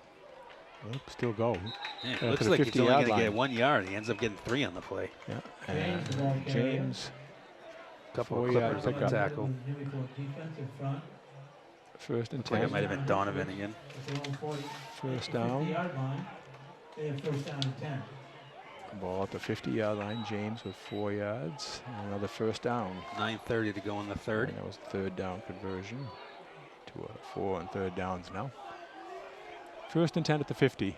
Oop, still go. Yeah, To it looks the like he's only 50-yard going to get line. 1 yard. He ends up getting 3 on the play. Yeah, James, the ball and carrier. James, Couple of 4-yard Clippers on the pickup. tackle. Newburyport defensive front. First and Looks like it 10. might have been Donovan again. At their own 40. First At the down. 50-yard line. They have first down and 10. Ball at the 50-yard line. James with 4 yards. And another first down. 9:30 to go in the third. And that was the third down conversion. 2 out of 4 on third downs now. First and 10 at the 50.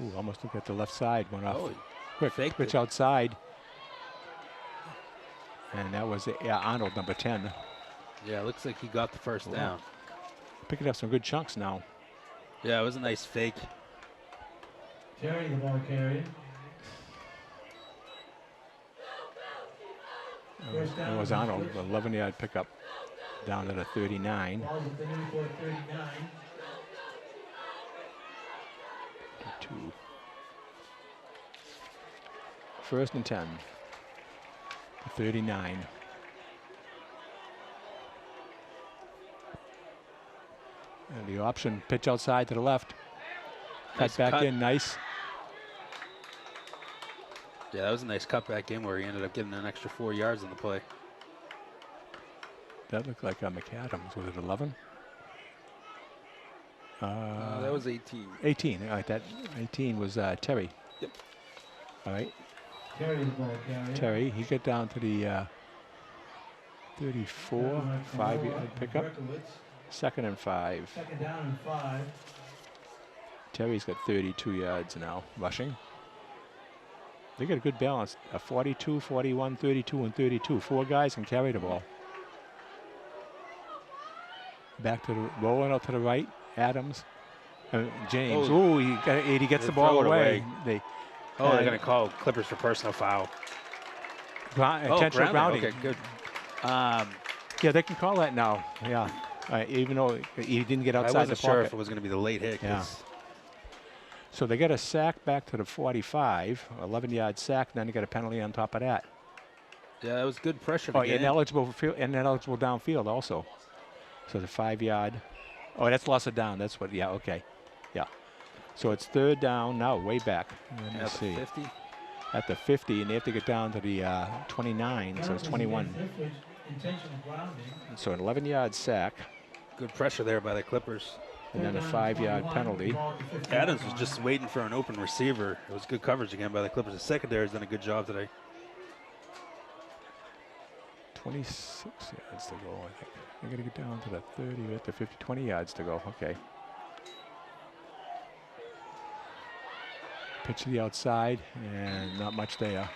Ooh, almost look at the left side. Went off. Oh, Quick faked switch it. outside. And that was Arnold, number 10. yeah, it looks like he got the first Wow. down. Picking up some good chunks now. Yeah, it was a nice fake. Terry, the ball carrier. First down. It was Arnold, 11-yard pickup down at a 39. Ball's at the Newburyport 39. 2. First and 10. 39. And the option pitch outside to the left. Nice Cut back cut. in, nice. Yeah, that was a nice cutback in where he ended up getting an extra 4 yards on the play. That looked like McAdams. Was it 11? That was 18. 18. All right, that 18 was Terry. Yep. All right, Terry, the ball carrier. Terry. He got down to the 34, 5-yard pickup. Berkowitz. Second and 5. Second down and 5. Terry's got 32 yards now, rushing. They got a good balance. 42, 41, 32, and 32. 4 guys can carry the ball. Back to the rolling out to the right. Adams, James. Oh. He gets They the ball throw it away. away. They They're going to call Clippers for personal foul. intentional grounding. Okay, good. Yeah, they can call that now. Yeah, even though he didn't get I outside the wasn't sure pocket. if it was going to be the late hit. Yeah. So they get a sack back to the 45, 11-yard sack, and then they get a penalty on top of that. Yeah, that was good pressure. To Oh, get in. ineligible downfield also. So the 5-yard. Oh, that's loss of down. That's what. Yeah. Okay. Yeah. So it's third down now, way back. Let me At see. the 50. At the 50, and they have to get down to the 29. So it's 21. Intentional grounding. So an 11-yard sack, Good pressure there by the Clippers. and then a 5-yard penalty. Adams was just waiting for an open receiver. It was good coverage again by the Clippers. The secondary has done a good job today. 26 yards to go, I think. They're going to get down to the 30, at the 50, 20 yards to go. Okay. Pitch to the outside, and not much there.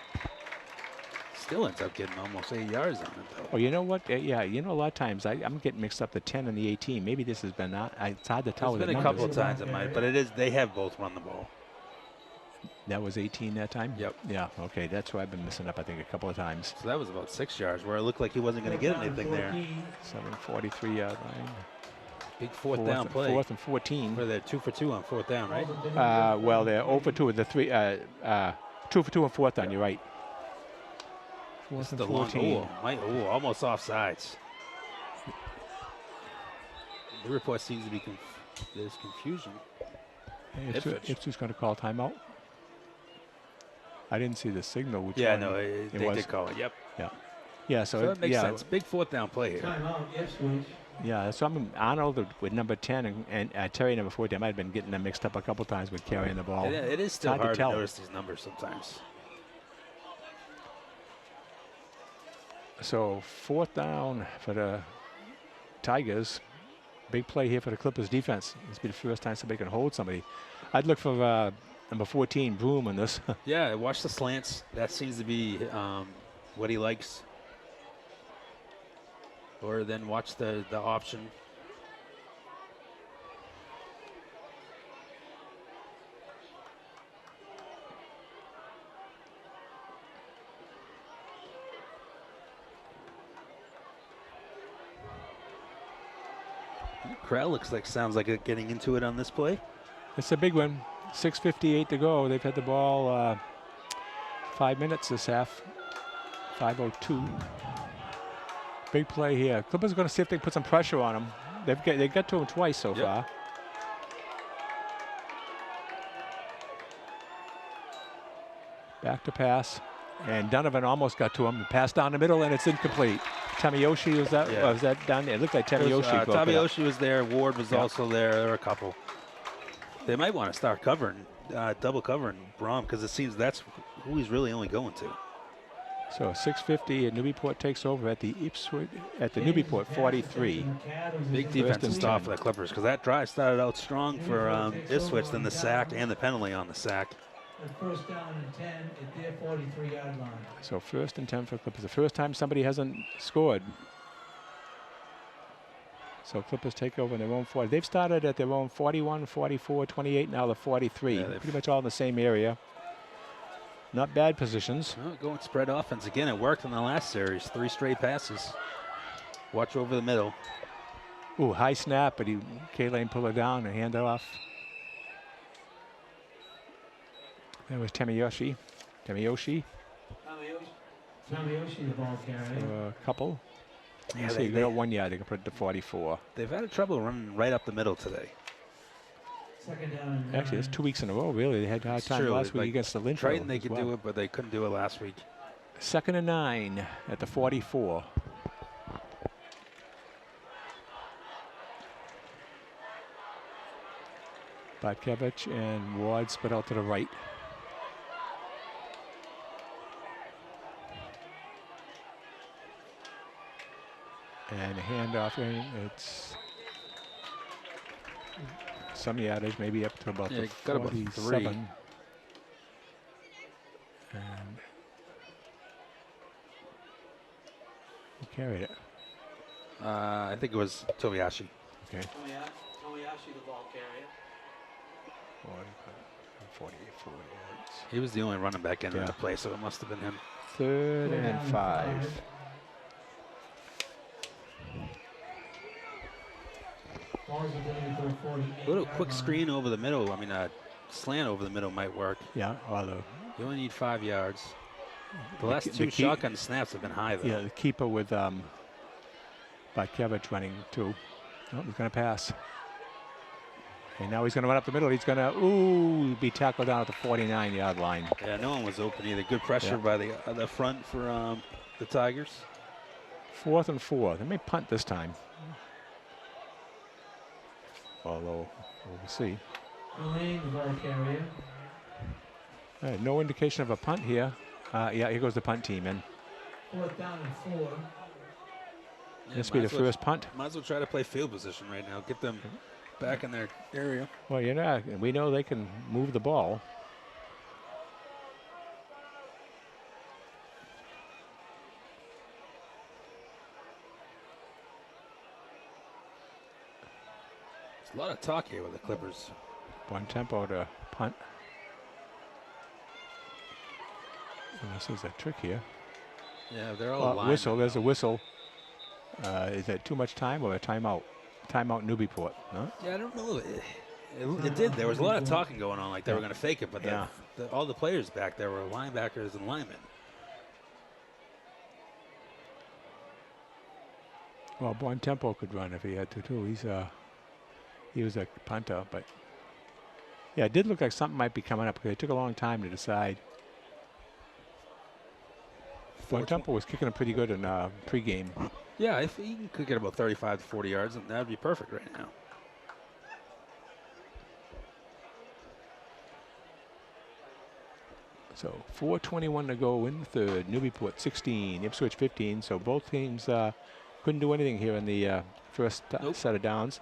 Still ends up getting almost 8 yards on it, though. Oh, you know what? Yeah, you know, a lot of times I'm getting mixed up the 10 and the 18. Maybe this has been not. It's hard to tell There's with been the a couple numbers. of times it might, but it is. They have both run the ball. That was 18 that time? Yep. Yeah, okay. That's why I've been missing up, I think, a couple of times. So that was about 6 yards, where it looked like he wasn't going to get anything there. 743-yard line. Big fourth down play. Fourth and 14. Where they're 2 for 2 on fourth down, right? Well, they're 0 for 2 with the 2 for 2 on fourth down. You're right. This Fourth is and the long. 14. Almost offsides. The report seems to be there's confusion. Hey, Ipswich. Ipswich's going to call timeout. I didn't see the signal. Which Yeah, one no, it they was. did call it. Yep. Yeah, So so, that makes yeah, sense. Big fourth down play here. Timeout, Ipswich. yeah. So I'm Arnold with number 10 and Terry number 14. I might have been getting them mixed up a couple times with carrying the ball. It is still hard to hard to tell. notice these numbers sometimes. So fourth down for the Tigers. Big play here for the Clippers defense. This will be the first time somebody can hold somebody. I'd look for number 14, Broom, on this. Yeah, watch the slants. That seems to be what he likes. Or then watch the option. Crowd sounds like it getting into it on this play. It's a big one. 6:58 to go. They've had the ball 5 minutes this half. 5:02. Big play here. Clippers are going to see if they can put some pressure on them. They got to him twice so far. Back to pass. And Donovan almost got to him. The pass down the middle, and it's incomplete. Tamiyoshi, was that done? It looked like Tamiyoshi. Tamiyoshi was there. Ward was also there. There were a couple. They might want to start covering, double covering Braum, because it seems that's who he's really only going to. So 6:50, and Newburyport takes over at the Ipswich, at the Newburyport 43. Big defensive stop for the Clippers, because that drive started out strong for Ipswich, then the sack and the penalty on the sack. First down and 10 at their 43-yard line. So 1st and 10 for Clippers. The first time somebody hasn't scored. So Clippers take over in their own 40. They've started at their own 41, 44, 28, now the 43. Yeah, pretty much all in the same area. Not bad positions. Well, going spread offense again. It worked in the last series. 3 straight passes. Watch over the middle. Ooh, high snap, but K-Lane pull it down and hand it off. That was Tamiyoshi. Tamiyoshi, the ball carrier. A couple. Yeah, they got 1 yard. They can put it to 44. They've had trouble running right up the middle today. Second down and Actually, it's 2 weeks in a row, really. They had a hard time last week against the Lynch. Triton, they could do it, but they couldn't do it last week. 2nd and 9 at the 44. Bartkevich and Ward split out to the right. And a handoff in. It's some yardage, maybe up to about the 47. And who carried it? I think it was Tomiyashi. Okay. Tomiyashi, the ball carrier. 48 yards. He was the only running back in the play, so it must have been him. 3rd and 5. A little quick screen over the middle. I mean, a slant over the middle might work. Yeah, although you only need 5 yards. The last 2 shotgun snaps have been high, though. Yeah, the keeper with Bartkevich running too. Oh, he's going to pass. And now he's going to run up the middle. He's going to, be tackled down at the 49-yard line. Yeah, no one was open either. Good pressure by the front for the Tigers. 4th and 4. They may punt this time. Although, we'll see. No indication of a punt here. Yeah, here goes the punt team in. 4th down and 4. This will be the first punt. Might as well try to play field position right now. Get them back in their area. Well, we know they can move the ball. There's a lot of talk here with the Clippers. One tempo to punt. And this is a trick here. Yeah, they're all aligned. Whistle. There's a whistle. Is that too much time or a timeout? Timeout Newburyport. No? Yeah, I don't know. It did. There was a lot of talking going on, like they were going to fake it, but all the players back there were linebackers and linemen. Well, Bontempo could run if he had to too. He was a punter, but yeah, it did look like something might be coming up because it took a long time to decide. Bontempo was kicking it pretty good in pregame. Yeah, if he could get about 35 to 40 yards, that would be perfect right now. So 4:21 to go in the third. Newburyport 16, Ipswich 15. So both teams couldn't do anything here in the first set of downs.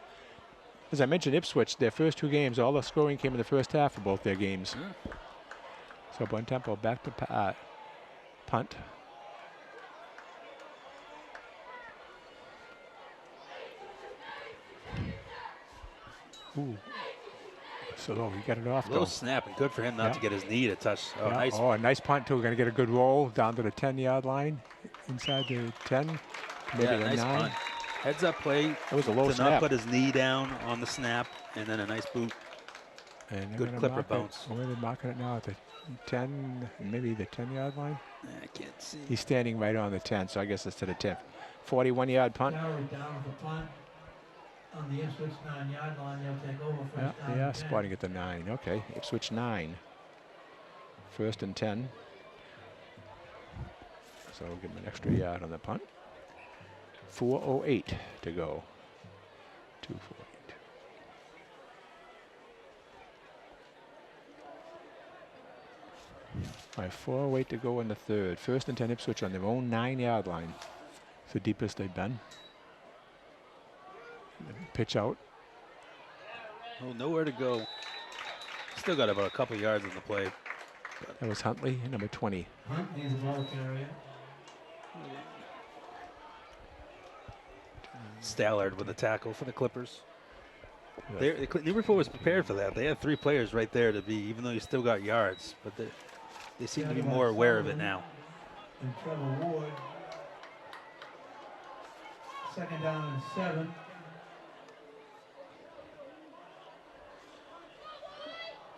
As I mentioned, Ipswich, their first 2 games, all the scoring came in the first half for both their games. So Bontempo back to punt. Ooh. So he got it off. A little snap, and good for him not to get his knee to touch. Oh, nice. Oh, a nice punt too. We're going to get a good roll down to the 10-yard line, inside the 10, maybe the nice 9. punt. Heads up play That was a low to snap. not put his knee down on the snap, and then a nice boot. And they're Good gonna Clipper mark it. bounce. Where are they marking it now? At the 10, maybe the 10-yard line? I can't see. He's standing right on the 10, so I guess it's to the 10. 41-yard punt. Carry down for punt on the Ipswich 9-yard line. They'll take over Yeah, first down. they are and 10. spotting at the 9. Okay, Ipswich 9. First and 10. So we'll give him an extra yard on the punt. 4:08 to go. 2:48. All right, 4:08 to go in the third. First and 10 Ipswich on their own 9-yard line. It's the deepest they've been. Pitch out. Oh, nowhere to go. Still got about a couple yards in the play. That was Huntley, number 20. Hunt needs a ball carrier. Stallard with a tackle for the Clippers. Newburyport was prepared for that. They had 3 players right there to be, even though you still got yards, but they seem to be more aware of it now. And Trevor Ward. Second down and 7.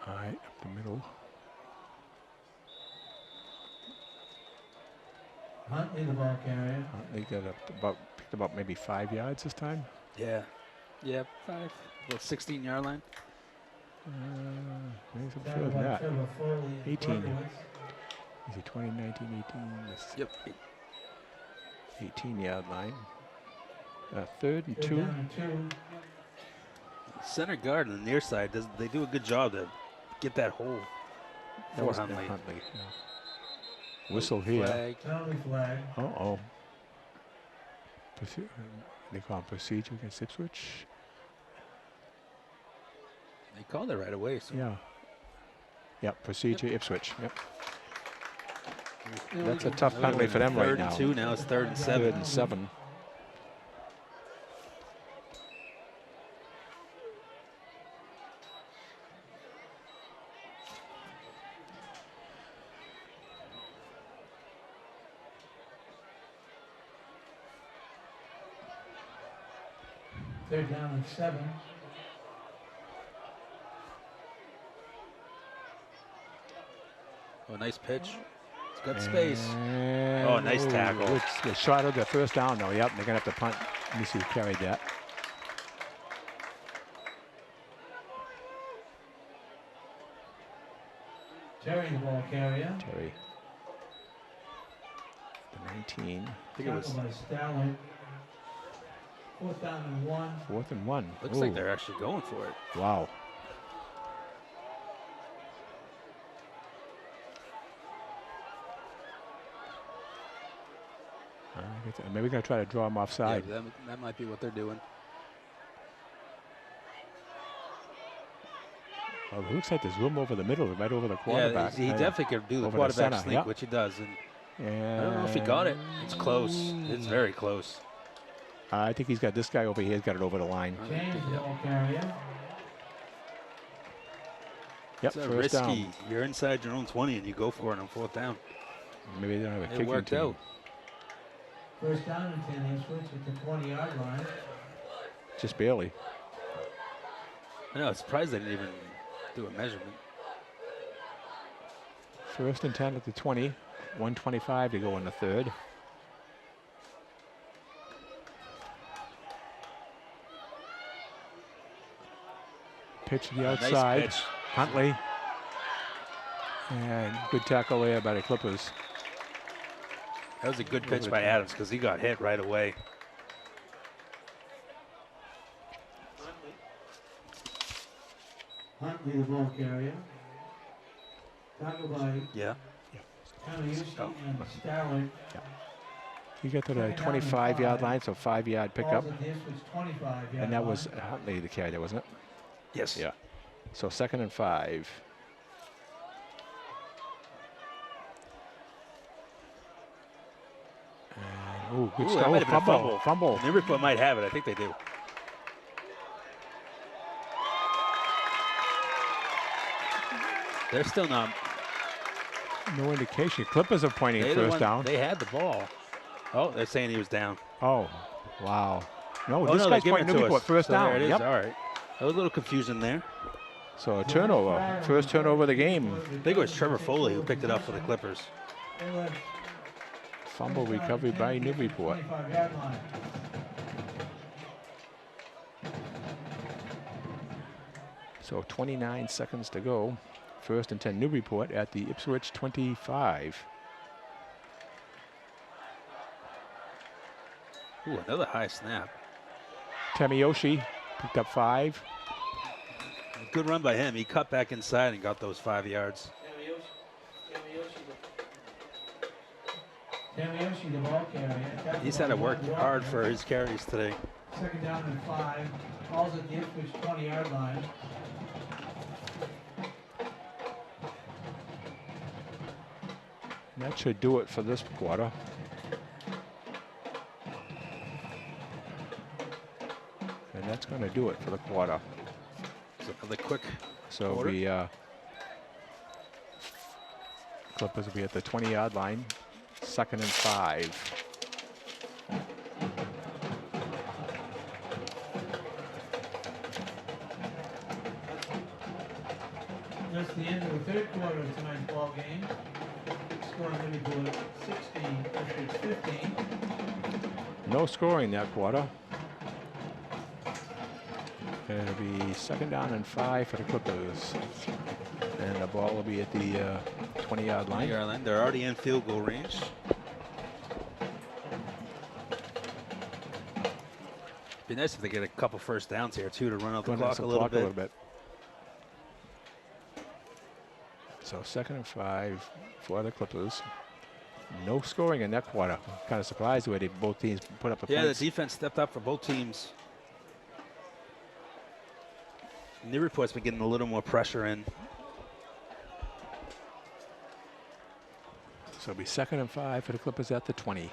All right, up the middle. Huntley, the ball carrier. They got up picked about maybe 5 yards this time. Yeah. Yeah, 5. About 16-yard line. Maybe some Down further than by that. Trevor Foley and 18. Berkowitz. Is it 20, 19, 18? This Yep. 18-yard line. Third and Third 2. down and 2. Center guard on the near side, they do a good job to get that hole That for was Huntley. yeah. Whistle here. Flag. Penalty flag. Uh-oh. They call him procedure against Ipswich. They called it right away. So Yeah. Yep, procedure Ipswich. Yep. Yeah, That's a tough penalty for them right Third now. and 2, now it's 3rd and 7. 3rd and 7. Third down and 7. Oh, nice pitch. It's got space. And Oh, nice tackle. They shot at the first down, though. Yep, they're going to have to punt. Let me see who carried that. Terry, the ball carrier. Terry. The 19. I think it was. Tackled by Stehlin. Fourth down and 1. 4th and 1. Looks like they're actually going for it. Wow. Maybe we're going to try to draw him offside. Yeah, that might be what they're doing. Well, it looks like there's room over the middle, right over the Yeah, quarterback. he definitely could do the Over the quarterback center, sneak, yeah. which he does. And And I don't know if he got it. It's close. It's very close. I think he's got this guy over here. He's got it over the line. James, the ball carrier. Yep, It's first risky. down. You're inside your own 20 and you go for it on 4th down. Maybe they don't have a It kicking worked team. out. First down and 10 Ipswich at the 20-yard line. Just barely. I know, I'm surprised they didn't even do a measurement. First and 10 at the 20. 1:25 to go in the third. Pitch to the outside. Nice pitch. Huntley. And good tackle there by the Clippers. That was a good pitch by Adams because he got hit right away. Huntley, the ball carrier. Tackled by Yeah. Kamiuski Oh. and Stehlin. He got to the Second down and 25-yard 5. line, so 5-yard pickup. Balls at the Ipswich 25-yard And that was line. Huntley the carry there, wasn't it? Yes. Yeah. So 2nd and 5. And, ooh, good Ooh, stop. that might have been a Fumble. fumble. Fumble. Newburyport might have it. I think they do. They're still not. No indication. Clippers are pointing They're the first one- down. They had the ball. Oh, they're saying he was down. Oh, wow. No, Oh, this no, guy's they're giving pointing it to Newburyport us. first So down. There it is. Yep. All right. There was a little confusion there. So a turnover. First turnover of the game. I think it was Trevor Foley who picked it up for the Clippers. Fumble recovery by Newburyport. 25-yard line. So 29 seconds to go. First and 10 Newburyport at the Ipswich 25. Ooh, another high snap. Tamiyoshi picked up 5. Good run by him. He cut back inside and got those 5 yards. Tamiyoshi, the ball carrier. He's had to work hard for his carries today. Second down and 5. Balls at the Ipswich 20-yard line. And that should do it for this quarter. And that's going to do it for the quarter. So another quick So quarter. the Clippers will be at the 20-yard line. Second and 5. That's the end of the third quarter of tonight's ball game. Score Newburyport 16, Ipswich 15. No scoring that quarter. And it'll be second down and 5 for the Clippers. And the ball will be at the 20-yard line. They're already in field goal range. Be nice if they get a couple first downs here too to run out the Run out clock some a little clock bit. So second and 5 for the Clippers. No scoring in that quarter. Kind of surprised the way both teams put up the Yeah, the points. defense stepped up for both teams. Newburyport's been getting a little more pressure in. So it'll be second and 5 for the Clippers at the 20.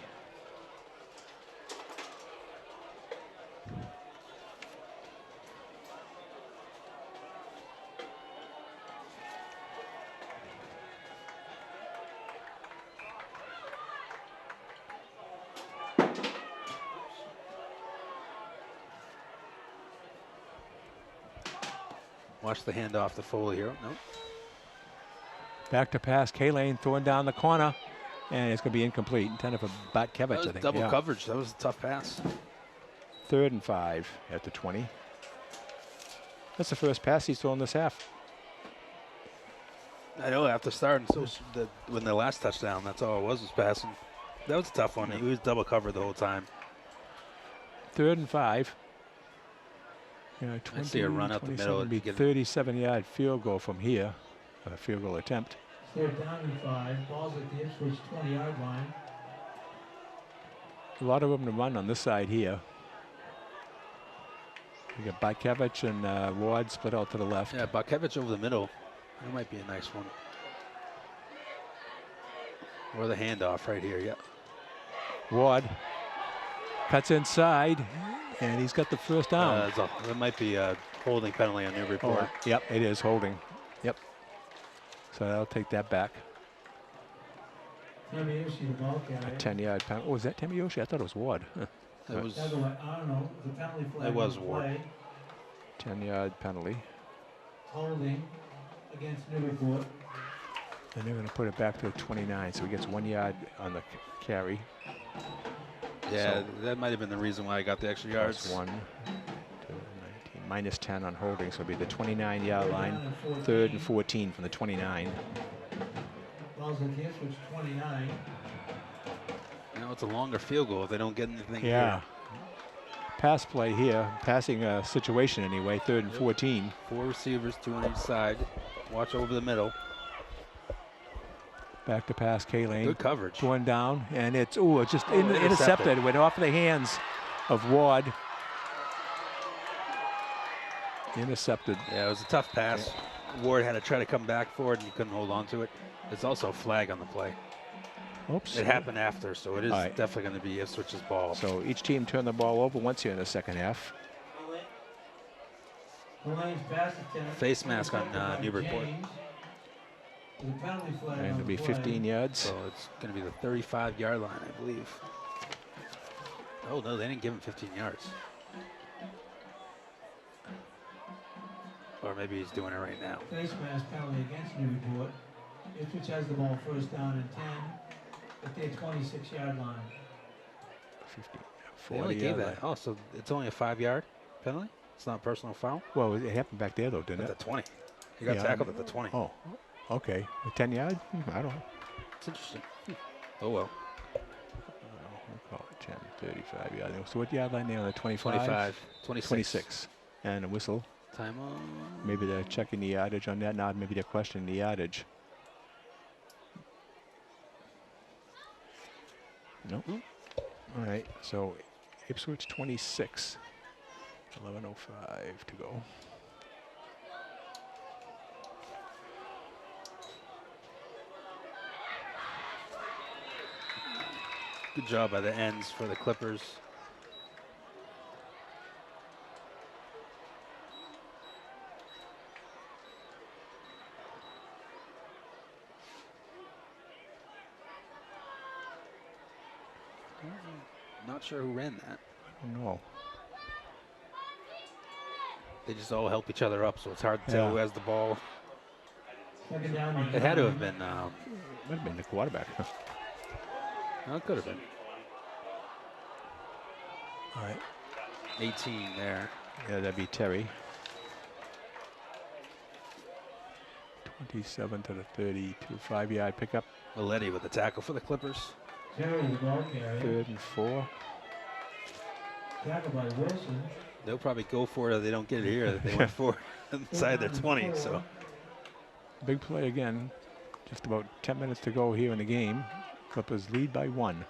Watch the handoff to Foley here. Nope. Back to pass. K-Lane throwing down the corner. And it's going to be incomplete. Intended for That Batkevich, was I think. double Yeah. coverage. That was a tough pass. Third and 5 at the 20. That's the first pass he's thrown this half. I know after starting when the last touchdown, that's all it was passing. That was a tough one. He was double covered the whole time. Third and 5. Yeah, I see a run up the middle. Would be 37-yard field goal from here. A field goal attempt. Third down and 5. Balls at the Ipswich 20-yard line. A lot of room to run on this side here. We got Batkevich and Ward split out to the left. Yeah, Batkevich over the middle. That might be a nice one. Or the handoff right here, yeah. Ward cuts inside, and he's got the first down. That might be a holding penalty on Newburyport. Yep, it is holding. Yep. So that'll take that back. Tamiyoshi, the ball carrier. A 10-yard penalty. Oh, was that Tamiyoshi? I thought it was Ward. It was. I don't know. The penalty flag. It was on Ward. play. 10-yard penalty. Holding against Newburyport. And they're going to put it back to the 29, so he gets 1 yard on the carry. Yeah, that might have been the reason why I got the extra yards. Plus 1 to 19. Minus 10 on holding, so it'll be the 29-yard line. Third and 14 from the 29. Balls at the Ipswich 29. Now it's a longer field goal if they don't get anything Yeah. here. Pass play here, passing situation anyway, third and 14. 4 receivers, 2 on each side. Watch over the middle. Back to pass, K-Lane. Good coverage. Going down, and it's just intercepted. intercepted. It went off the hands of Ward. Intercepted. Yeah, it was a tough pass. Ward had to try to come back for it, and he couldn't hold on to it. There's also a flag on the play. Oops. It happened after, so it is All right. definitely going to be Ipswich's ball. So each team turned the ball over once here in the second half. Elaine's pass attempt. Face mask on intercepted by Newburyport. James. There's a penalty flag And on it'll the be play. 15 yards. So it's going to be the 35-yard line, I believe. Oh, no, they didn't give him 15 yards. maybe he's doing it right now. Face mask penalty against Newburyport. Ipswich has the ball first down and 10 at their 26-yard line. 50, They only 40 gave that. Oh, so it's only a 5-yard penalty? It's not a personal foul? Well, it happened back there, though, didn't At it? the 20. He got Yeah, tackled at the 20. Oh, okay. A 10 yard? I don't know. It's interesting. Oh, well. We'll call it 10, 35 yard. So what yard line there on the 25? 25. 26. 26. And a whistle. Time on. Maybe they're checking the yardage on that. Now maybe they're questioning the yardage. Nope. All right. So Ipswich 26. 11:05 to go. Good job by the ends for the Clippers. Not sure who ran that. I don't know. They just all help each other up, so it's hard to tell who has the ball. Second down and It had to 9. have been. Might have been the quarterback. No, it could have been. All right. 18 there. Yeah, that'd be Terry. 27 to the 32. 5-yard pickup. Maletti with the tackle for the Clippers. Terry, the ball carrier. 3rd and 4. Tackled by Wilson. They'll probably go for it if they don't get it here. That they went for it inside their 20. So Big play again. Just about 10 minutes to go here in the game. Clippers lead by 1.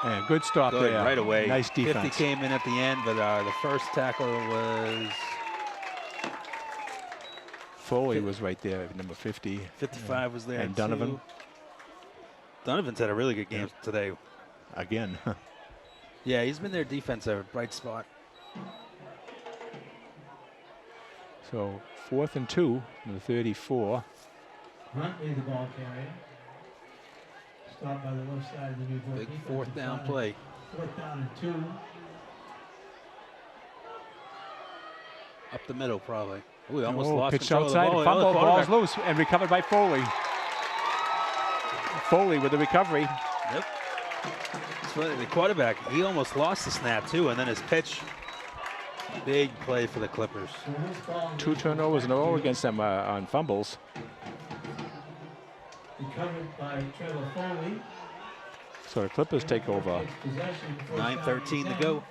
And good stop good there. right away. Nice 50 defense. came in at the end, but the first tackle was Foley was right there, number 50. 55 was there. And Donovan. too. Donovan's had a really good game today. Again. Yeah, he's been their defensive bright spot. So 4th and 2, number 34. Huntley, the ball carrier. Stopped by the left side of the Newburyport Big defense. 4th down play. 4th down and 2. Up the middle, probably. Ooh, he almost Oh, lost pitch control outside, of the ball. fumble, Oh, ball's quarterback. loose, and recovered by Foley. Foley with the recovery. Yep. It's funny, the quarterback, he almost lost the snap too, and then his pitch. Big play for the Clippers. So this ball 2 turnovers in a row against them on fumbles. recovered by Trevor Foley. So the Clippers take over. Takes possession, first down and 9:13 to 10 go.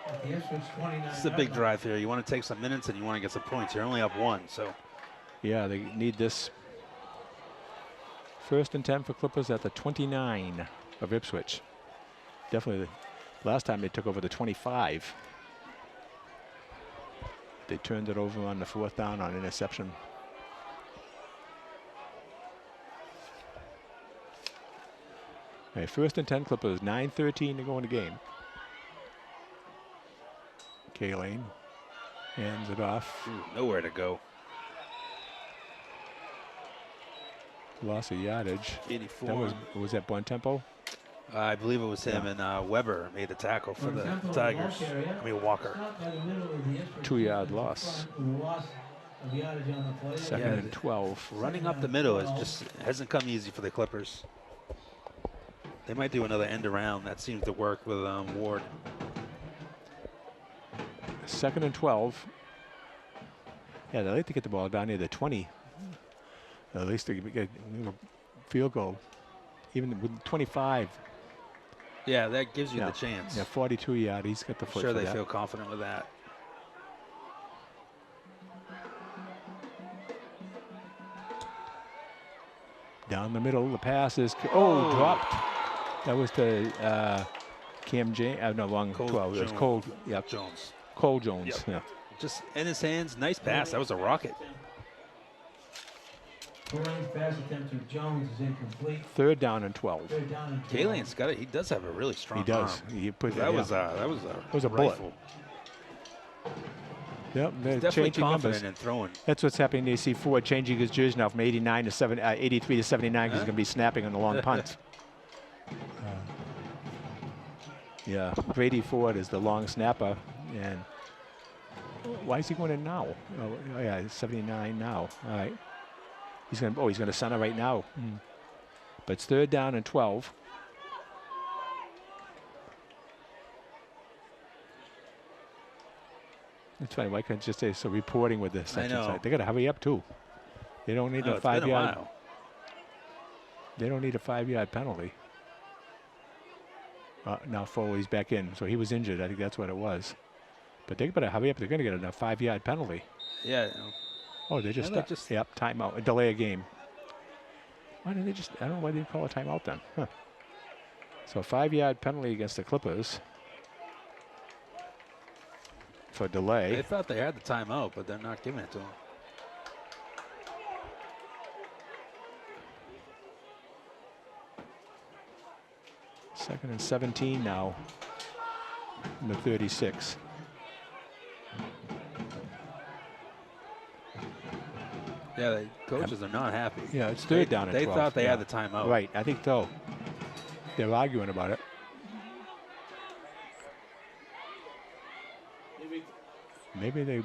at the Ipswich 29 This is a big drive here. You want to take some minutes and you want to get some points. You're only up 1, so Yeah, they need this. 1st and 10 for Clippers at the 29 of Ipswich. Definitely the last time they took over the 25. They turned it over on the 4th down on interception. Okay, 1st and 10 Clippers, 9:13 to go in the game. K-Lane hands it off. ooh, nowhere to go. Loss of yardage. 84. That was that Bontempo? I believe it was him, and Weber made the tackle for the Tigers. I mean, Walker. 2-yard loss. Loss of yardage on the play. 2nd and 12. Running up the middle is just hasn't come easy for the Clippers. They might do another end around. That seems to work with Ward. 2nd and 12. Yeah, they like to get the ball down near the 20. At least they get a field goal. Even with 25. Yeah, that gives you the chance. Yeah, 42 yard. He's got the I'm foot sure for they that. feel confident with that. Down the middle, the pass is dropped. That was to Cam James. No, long Cole 12. It was Jones. Cole. Yeah, Jones. Cole Jones. Yep. Yeah. Just in his hands. Nice pass. That was a rocket. Kareem's pass attempt to Jones is incomplete. 3rd down and 12. 3rd down and 12. Kalen's got it. He does have a really strong He does. arm. He put That yeah. was was a bullet. rifle. Yep, they're Definitely changing confident numbers. in throwing. That's what's happening. They see Ford changing his jersey now from 89 to 83 to 79 because he's going to be snapping on the long punt. Yeah, Brady Ford is the long snapper, and why is he going in now? Oh yeah, it's 79 now. All right, he's gonna center right now. But it's 3rd down and 12. It's funny. Why can't just say so? Reporting with the section know. side. They got to hurry up too. They don't need a It's been a 5-yard. while. They don't need a 5-yard penalty. Now Foley's back in, so he was injured. I think that's what it was. But they better hurry up. They're going to get a 5-yard penalty. Yeah. Oh, they just, yep, timeout, a delay a game. Why didn't they just? I don't know why they didn't call a timeout then. Huh. So 5-yard penalty against the Clippers for delay. They thought they had the timeout, but they're not giving it to them. 2nd and 17 now. In the 36. Yeah, the coaches are not happy. Yeah, it's 3rd down and 12. They thought they had the timeout. Right, I think so. They're arguing about it. Maybe they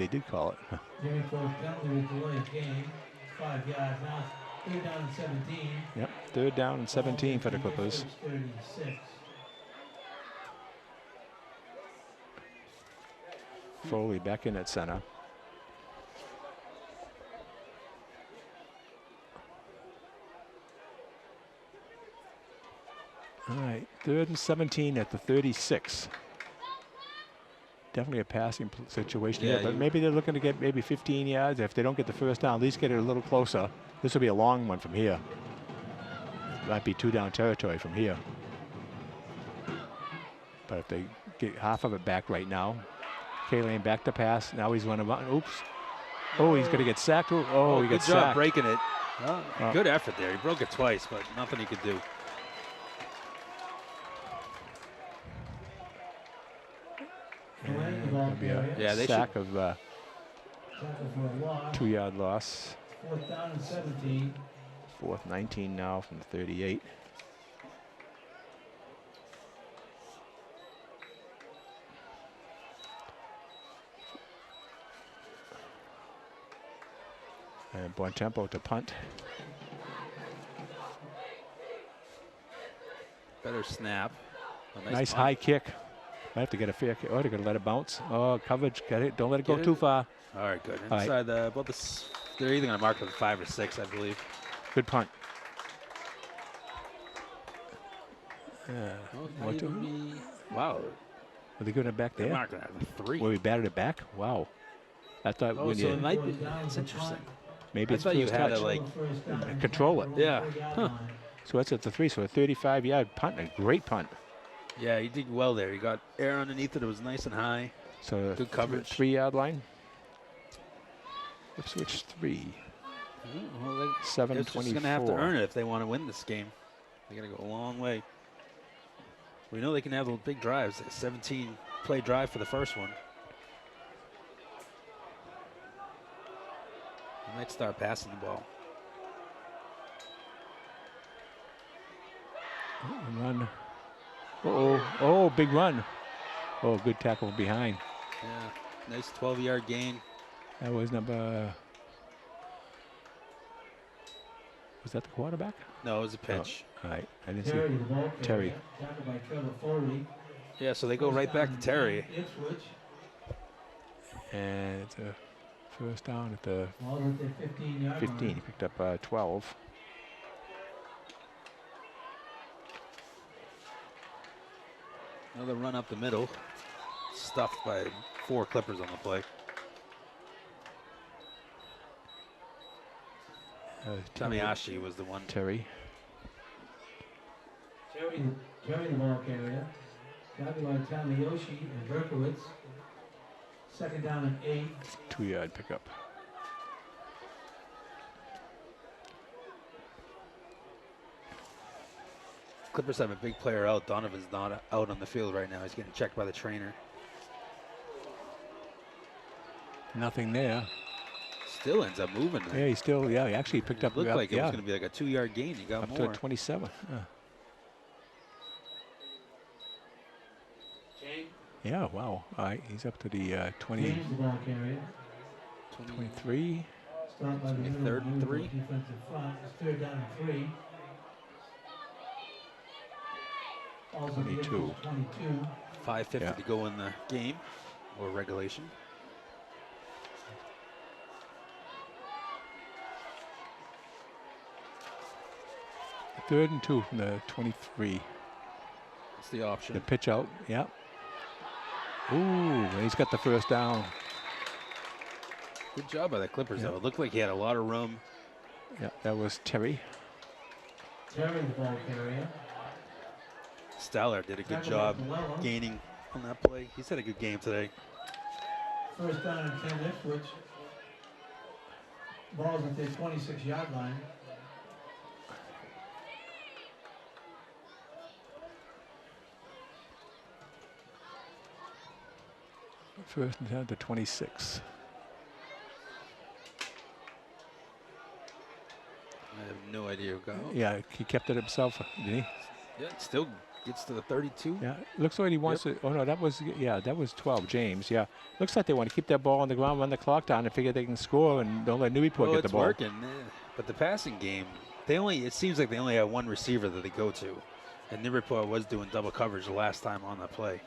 did call it. Newburyport penalty with delay of game. 5 yards now. 3rd down and 17. Yep, 3rd down and 17 for the Clippers. 36. Foley back in at center. All right, 3rd and 17 at the 36. Definitely a passing situation here, but maybe they're looking to get maybe 15 yards. If they don't get the 1st down, at least get it a little closer. This will be a long one from here. Might be 2-down territory from here. But if they get half of it back right now, K-Lane back to pass. Now he's running. Oops. Oh, he's going to get sacked. Oh, he good gets job sacked. breaking it. Good effort there. He broke it twice, but nothing he could do. Yeah, they sack of 2-yard loss. 4th down and 17. 4th 19 now from the 38. And Bontempo to punt. Better snap. Nice high kick. Might have to get a fair kick. Oh, they're going to let it bounce. Oh, coverage. Get it. Don't let it go too far. All right, good. All Inside about this, they're either going to mark it 5 or 6, I believe. Good punt. Wow. Were they giving it back there? They're marking it at 3. Well, we batted it back? Wow. I thought so it might be. That's interesting. Maybe it's I thought you first had touch. to like Control it. Yeah. Huh. So that's at the 3. So a 35-yard punt. A great punt. Yeah, he did well there. He got air underneath it. It was nice and high. So good coverage. 3-yard line. Ipswich 3. Well, 7-24. It's going to have to earn it if they want to win this game. They got to go a long way. We know they can have those big drives. A 17-play drive for the first one. They might start passing the ball. Run. Oh, big run. Oh, good tackle behind. Yeah, nice 12-yard gain. That was number. Was that the quarterback? No, it was a pitch. Oh, all right, I didn't see Terry. Yeah, so they go right back to Terry. And it's a first down at the 15. He picked up 12. Another run up the middle. Stuffed by 4 Clippers on the play. Tamiyashi was the one. Terry the ball carrier. Tackled by Tamiyoshi and Berkowitz. 2nd down and 8. 2-yard pickup. Clippers have a big player out. Donovan's not out on the field right now. He's getting checked by the trainer. Nothing there. Still ends up moving. Yeah, he actually picked up. Looked like it was going to be like a 2-yard gain. He got up more. to 27. Yeah, wow. All right, he's up to the 20, James, the ball carrier. 23. Start by the middle, 23rd and 3. defensive front. It's 3rd down and 3. Also 22. 22. 5:50 to go in the game or regulation. Third and 2 from the 23. That's the option. The pitch out, yeah. Ooh, and he's got the first down. Good job by the Clippers, Yeah. though. It looked like he had a lot of room. Yeah, that was Terry. Terry, the ball carrier. Stehlin did a good Tackle job by Colella. gaining on that play. He's had a good game today. First down and 10, Ipswich. Ball's at the 26-yard line. First and 10 to 26. I have no idea who got out. Yeah, he kept it himself, didn't he? Yeah, it still gets to the 32. Yeah, looks like he wants to. Oh no, that was that was 12. James. Yeah, looks like they want to keep that ball on the ground, run the clock down, and figure they can score and don't let Newburyport Oh, get the it's ball. working. But the passing game, it seems like they only have one receiver that they go to, and Newburyport was doing double coverage the last time on that play.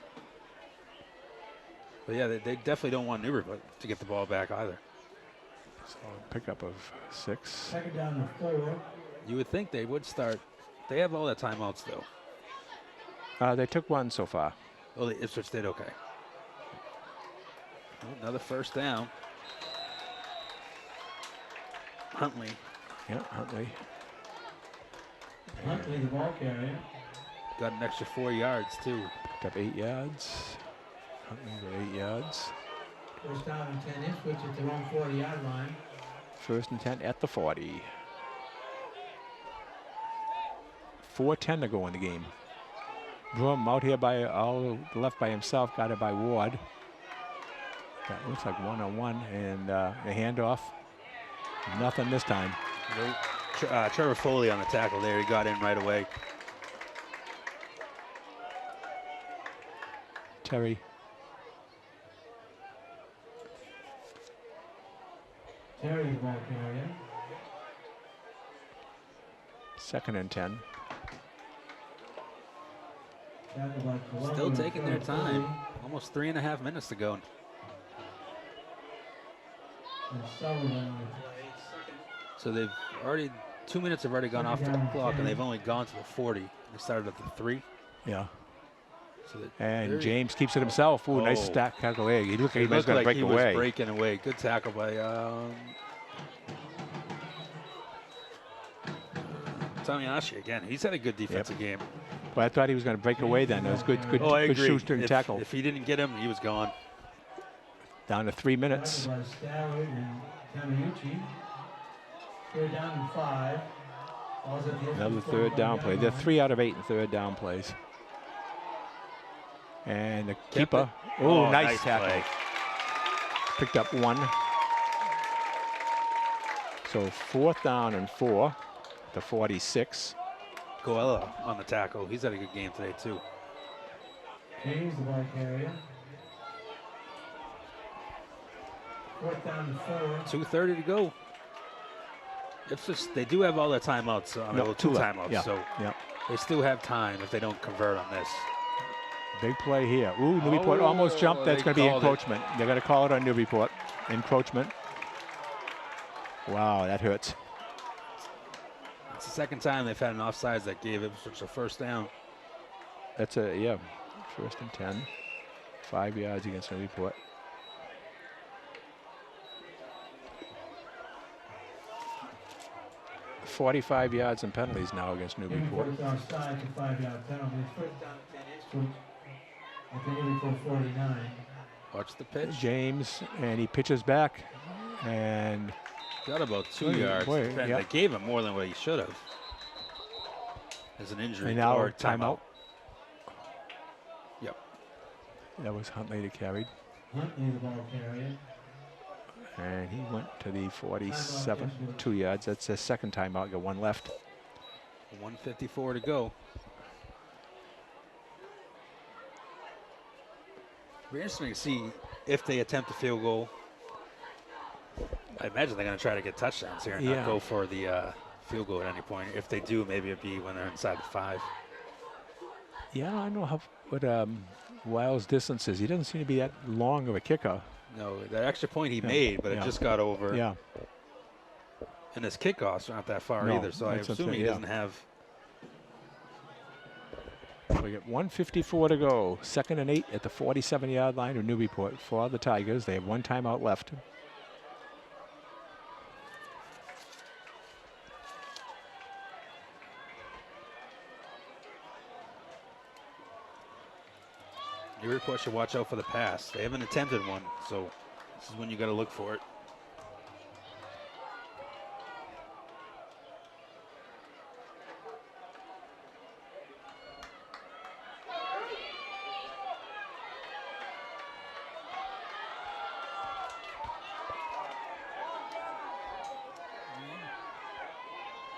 But yeah, they definitely don't want Newburyport to get the ball back either. So pickup of 6. Second down and 4. You would think they would start. They have all their timeouts though. They took one so far. Oh, the Ipswich did okay. Oh, another first down. Huntley. Yeah, Huntley. Huntley, the ball carrier. Got an extra 4 yards too. Picked up 8 yards. Huntley with 8 yards. First down and 10, Ipswich at their own 40-yard line. First and 10 at the 40. 4:10 to go in the game. Broom out here by all left by himself, got it by Ward. That looks like one-on-one, and the handoff. Nothing this time. Trevor Foley on the tackle there. He got in right away. Terry. Terry, the ball carrier. Second and 10. Tackle by Colella. Still taking their time. Almost 3.5 minutes to go. And Sullivan. So they've already, 2 minutes have already gone off the clock, and they've only gone to the 40. They started at the 3. Yeah. So And James keeps it himself. Ooh, nice stack tackle there. He looked like he was going to break he away. was breaking away. Good tackle by Tamiyashi again. He's had a good defensive game. Well, I thought he was going to break away then. It was good I agree. shoestring tackle. If he didn't get him, he was gone. Down to 3 minutes. Tackle by Stehlin and Tamiucci. Third down and 5. Ball's at the Another Ipswich third down 45-yard play. They're line. 3 out of 8 in third down plays. And the Kept keeper. it. Oh, nice tackle. play. Picked up 1. So 4th down and 4 to 46. Coella on the tackle. He's had a good game today, too. James, the ball carrier. 4th down and 4. 2:30 to go. It's just, they do have all their timeouts. No, 2 left. timeouts. Yeah, So yeah. they still have time if they don't convert on this. Big play here. Ooh, Newburyport almost jumped. That's they going to be called it. encroachment. They're going to call it on Newburyport. Encroachment. Wow, that hurts. It's the second time they've had an offsides that gave Ipswich a first down. That's first and 10. 5 yards against Newburyport. $45 yards and penalties now against Newburyport. First down side to 5-yard penalty. First down 10 Ipswich at the Newburyport 49. Watch the pitch. James, and he pitches back, and Got about 2 Boy, yards. boy, And yeah. they gave him more than what he should have. As an injury and now or timeout. Yep. That was Huntley that carried, Huntley, the ball carrier. and he went to the 47, 2 yards. That's his second timeout. Got 1 left. 1:54 to go. Be interesting to see if they attempt a field goal. I imagine they're going to try to get touchdowns here and not go for the field goal at any point. If they do, maybe it'd be when they're inside the 5. Yeah, I don't know what Wiles' distance is. He doesn't seem to be that long of a kicker. No, that extra point he made, but it just got over. Yeah. And his kickoffs aren't that far either, so I assume he doesn't have. We got 1:54 to go. 2nd and 8 at the 47-yard line of Newburyport for the Tigers. They have 1 timeout left. Newburyport should watch out for the pass. They haven't attempted one, so this is when you got to look for it.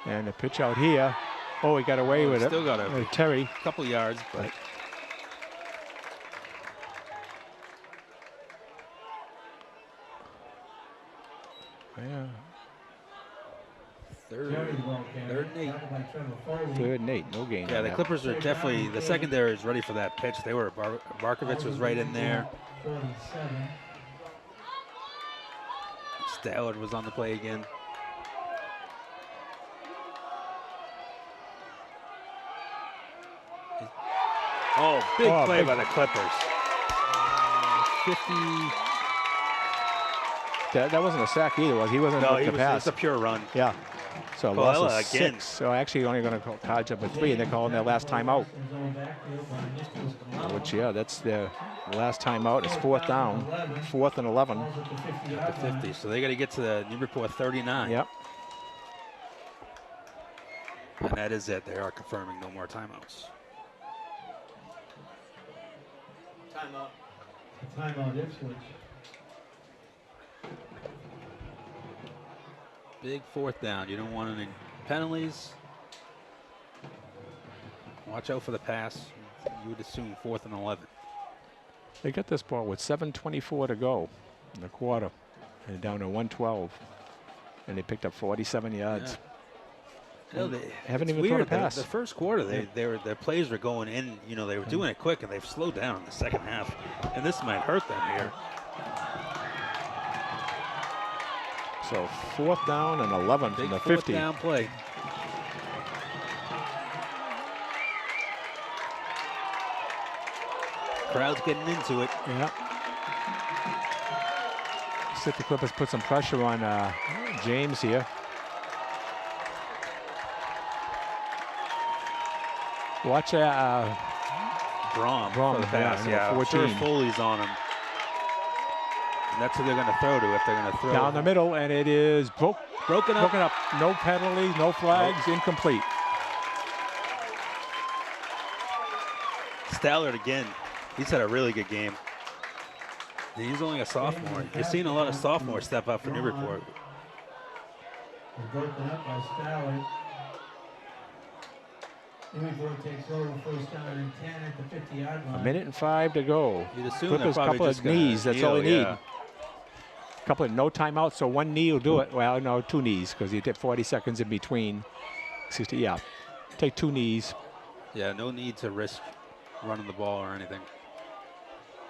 And a pitch out here. Oh, he got away with it. Still got a Terry. Couple yards, but. Yeah. Third and 8. 3rd and 8, no gain. Yeah, the Clippers are definitely, the secondary is ready for that pitch. They were, Barkovich was right in there. Stehlin was on the play again. Oh, big play by the Clippers. 50. That wasn't a sack either, was he? Wasn't looking to pass. It's a pure run. Yeah. So Colella loss of again. 6. So actually only going to call charge up with 3, and they're calling their last timeout. Which, yeah, that's their last timeout. It's 4th down, 4th and 11. At the 50, so they got to get to the Newburyport 39. Yep. And that is it. They are confirming no more timeouts. Timeout Ipswich. Big 4th down. You don't want any penalties. Watch out for the pass. You would assume 4th and 11. They got this ball with 7:24 to go in the quarter. And down to 112. And they picked up 47 yards. Yeah. You know, they haven't even thrown a pass. The first quarter, their plays were going in. You know, they were doing it quick, and they've slowed down in the second half. And this might hurt them here. So 4th down and 11 from the 50. Big 4th down play. Crowd's getting into it. Yeah. City Clippers put some pressure on James here. Watch Brom for the pass. Yeah, 14. Sure Foley's on him. And that's who they're going to throw to if they're going to throw. Down the middle, and it is broken up. No penalties, no flags, incomplete. Stallard again. He's had a really good game. He's only a sophomore. You're seeing a lot of sophomores step up for Newburyport. Broken up by Stallard. Newburyport takes over 1st down and 10 at the 50-yard line. 1:05 to go. You'd assume Clippers, they're probably couple just of knees. That's all they need. Yeah. Couple of no timeouts, so 1 knee will do it. Well, no, 2 knees because you get 40 seconds in between. 60, yeah. Take 2 knees. Yeah, no need to risk running the ball or anything.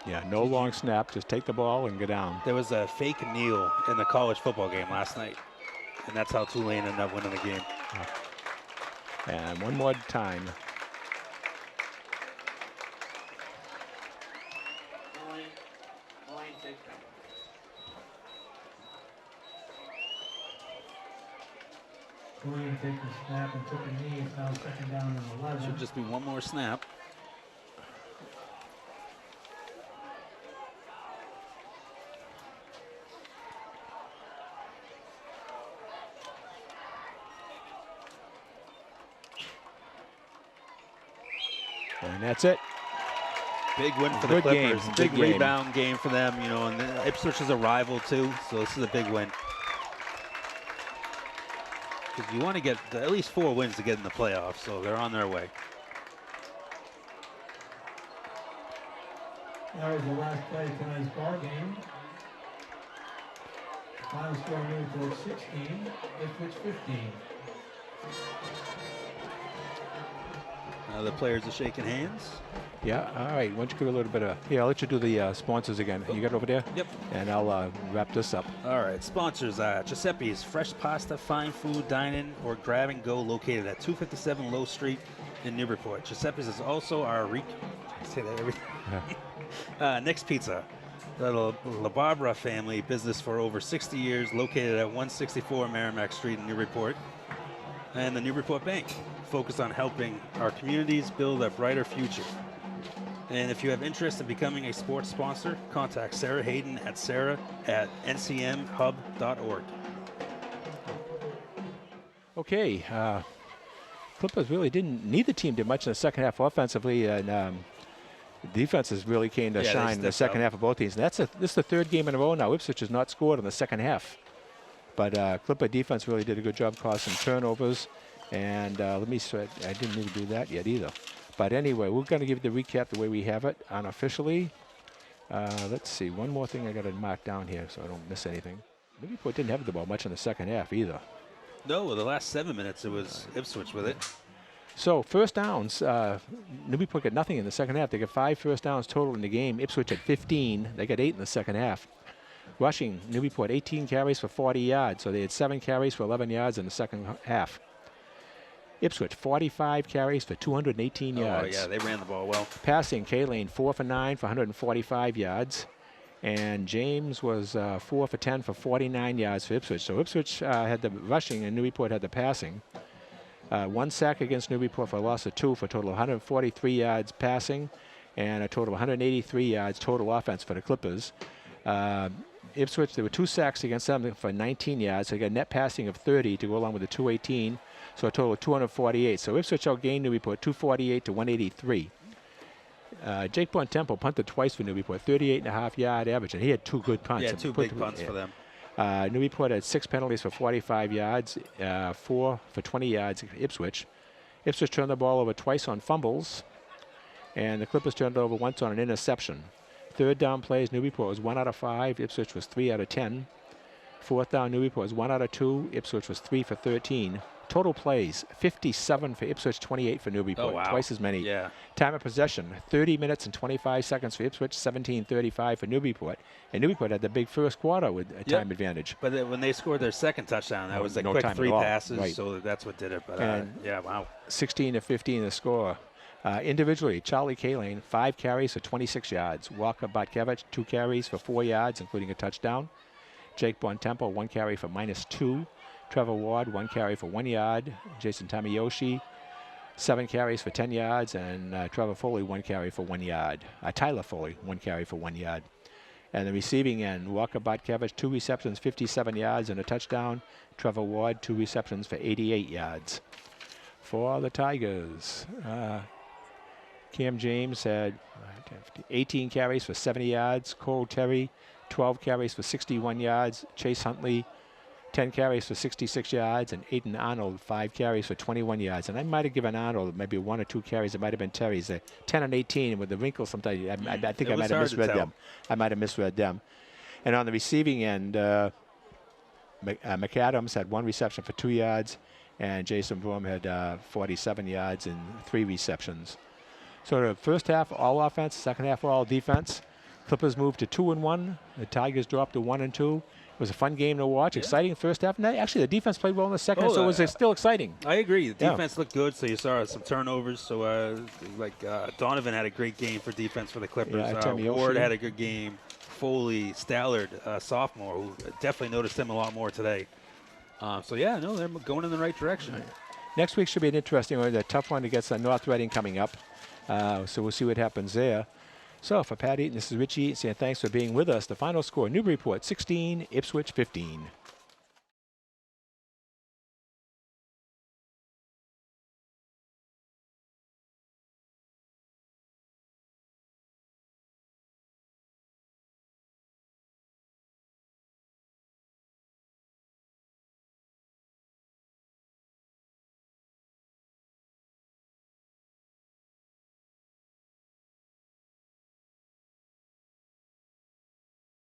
Yeah, no long snap. Just take the ball and go down. There was a fake kneel in the college football game last night, and that's how Tulane ended up winning the game. And one more time. Tulane took the snap and took a knee. It's now 2nd down and 11. Should just be one more snap. And that's it. Big win for the Clippers. Game. Big Game. rebound game for them, you know, and Ipswich is a rival too, so this is a big win. Because you want to get at least 4 wins to get in the playoffs, so they're on their way. That was the last play of tonight's ball game. Final score, Newburyport 16, Ipswich 15. Now the players are shaking hands. Yeah, all right. Why don't you give a little bit of, here, I'll let you do the sponsors again. You got it over there? Yep. And I'll wrap this up. All right, sponsors, Giuseppe's Fresh Pasta, Fine Food, Dining, or Grab and Go, located at 257 Low Street in Newburyport. Giuseppe's is also our say that every Nick's Pizza, the La Barbara family business for over 60 years, located at 164 Merrimack Street in Newburyport. And the Newburyport Bank, focused on helping our communities build a brighter future. And if you have interest in becoming a sports sponsor, contact Sarah Hayden at sarah@ncmhub.org. Okay, Clippers really didn't, neither team did much in the second half offensively, and defenses really came to shine in the second half of both teams. And this is the third game in a row now. Ipswich has not scored in the second half. But Clipper defense really did a good job, caused some turnovers. And I didn't need to do that yet either. But anyway, we're going to give the recap the way we have it unofficially. Let's see, one more thing I got to mark down here so I don't miss anything. Newburyport didn't have the ball much in the second half either. No, the last 7 minutes it was Ipswich with it. So first downs, Newburyport got nothing in the second half. They got 5 first downs total in the game. Ipswich had 15. They got 8 in the second half. Rushing, Newburyport 18 carries for 40 yards. So they had 7 carries for 11 yards in the second half. Ipswich 45 carries for 218 yards. Oh yeah, they ran the ball well. Passing, Kaylane 4 for 9 for 145 yards. And James was 4 for 10 for 49 yards for Ipswich. So Ipswich had the rushing and Newburyport had the passing. 1 sack against Newburyport for a loss of 2 for a total of 143 yards passing and a total of 183 yards total offense for the Clippers. Ipswich, there were 2 sacks against them for 19 yards. So they got net passing of 30 to go along with the 218. So a total of 248. So Ipswich outgained Newburyport 248 to 183. Jake Bontempo punted twice for Newburyport, 38.5-yard average, and he had 2 good punts. Yeah, 2 big punts for them. Newburyport had 6 penalties for 45 yards, 4 for 20 yards. Ipswich turned the ball over twice on fumbles, and the Clippers turned it over once on an interception. Third down plays, Newburyport was 1 out of 5. Ipswich was 3 out of 10. Fourth down, Newburyport was 1 out of 2. Ipswich was 3 for 13. Total plays, 57 for Ipswich, 28 for Newburyport. Oh, wow. Twice as many. Yeah. Time of possession, 30 minutes and 25 seconds for Ipswich, 17:35 for Newburyport. And Newburyport had the big first quarter with a time advantage. But when they scored their second touchdown, that was a no quick time 3 at all. passes, Right. so that's what did it. But yeah, wow. 16-15 the score. Individually, Charlie Kaylane, 5 carries for 26 yards. Walker Botkevich, 2 carries for 4 yards, including a touchdown. Jake Bontempo, 1 carry for -2. Trevor Ward, 1 carry for 1 yard. Jason Tamiyoshi, 7 carries for 10 yards. And Trevor Foley, 1 carry for 1 yard. Tyler Foley, 1 carry for 1 yard. And the receiving end, Walker Botkevich, 2 receptions, 57 yards and a touchdown. Trevor Ward, 2 receptions for 88 yards. For the Tigers, Cam James had 18 carries for 70 yards. Cole Terry, 12 carries for 61 yards. Chase Huntley, 10 carries for 66 yards, and Aiden Arnold, 5 carries for 21 yards. And I might have given Arnold maybe 1 or 2 carries. It might have been Terry's. 10 and 18 with the wrinkles sometimes. I think I might have misread them. I might have misread them. And on the receiving end, McAdams had 1 reception for 2 yards, and Jason Broom had 47 yards and 3 receptions. So the first half, all offense, second half, all defense. Clippers moved to 2-1. The Tigers dropped to 1-2. It was a fun game to watch. Yeah. Exciting first half. And actually, the defense played well in the second half, so it was still exciting. I agree. The defense looked good, so you saw some turnovers. So, Donovan had a great game for defense for the Clippers. Ward had a good game. Foley, Stallard, sophomore, who definitely noticed him a lot more today. They're going in the right direction. Right. Next week should be an interesting one. A tough one against North Reading coming up. So we'll see what happens there. So for Pat Eaton, this is Richie Eaton saying thanks for being with us. The final score, Newburyport 16, Ipswich 15.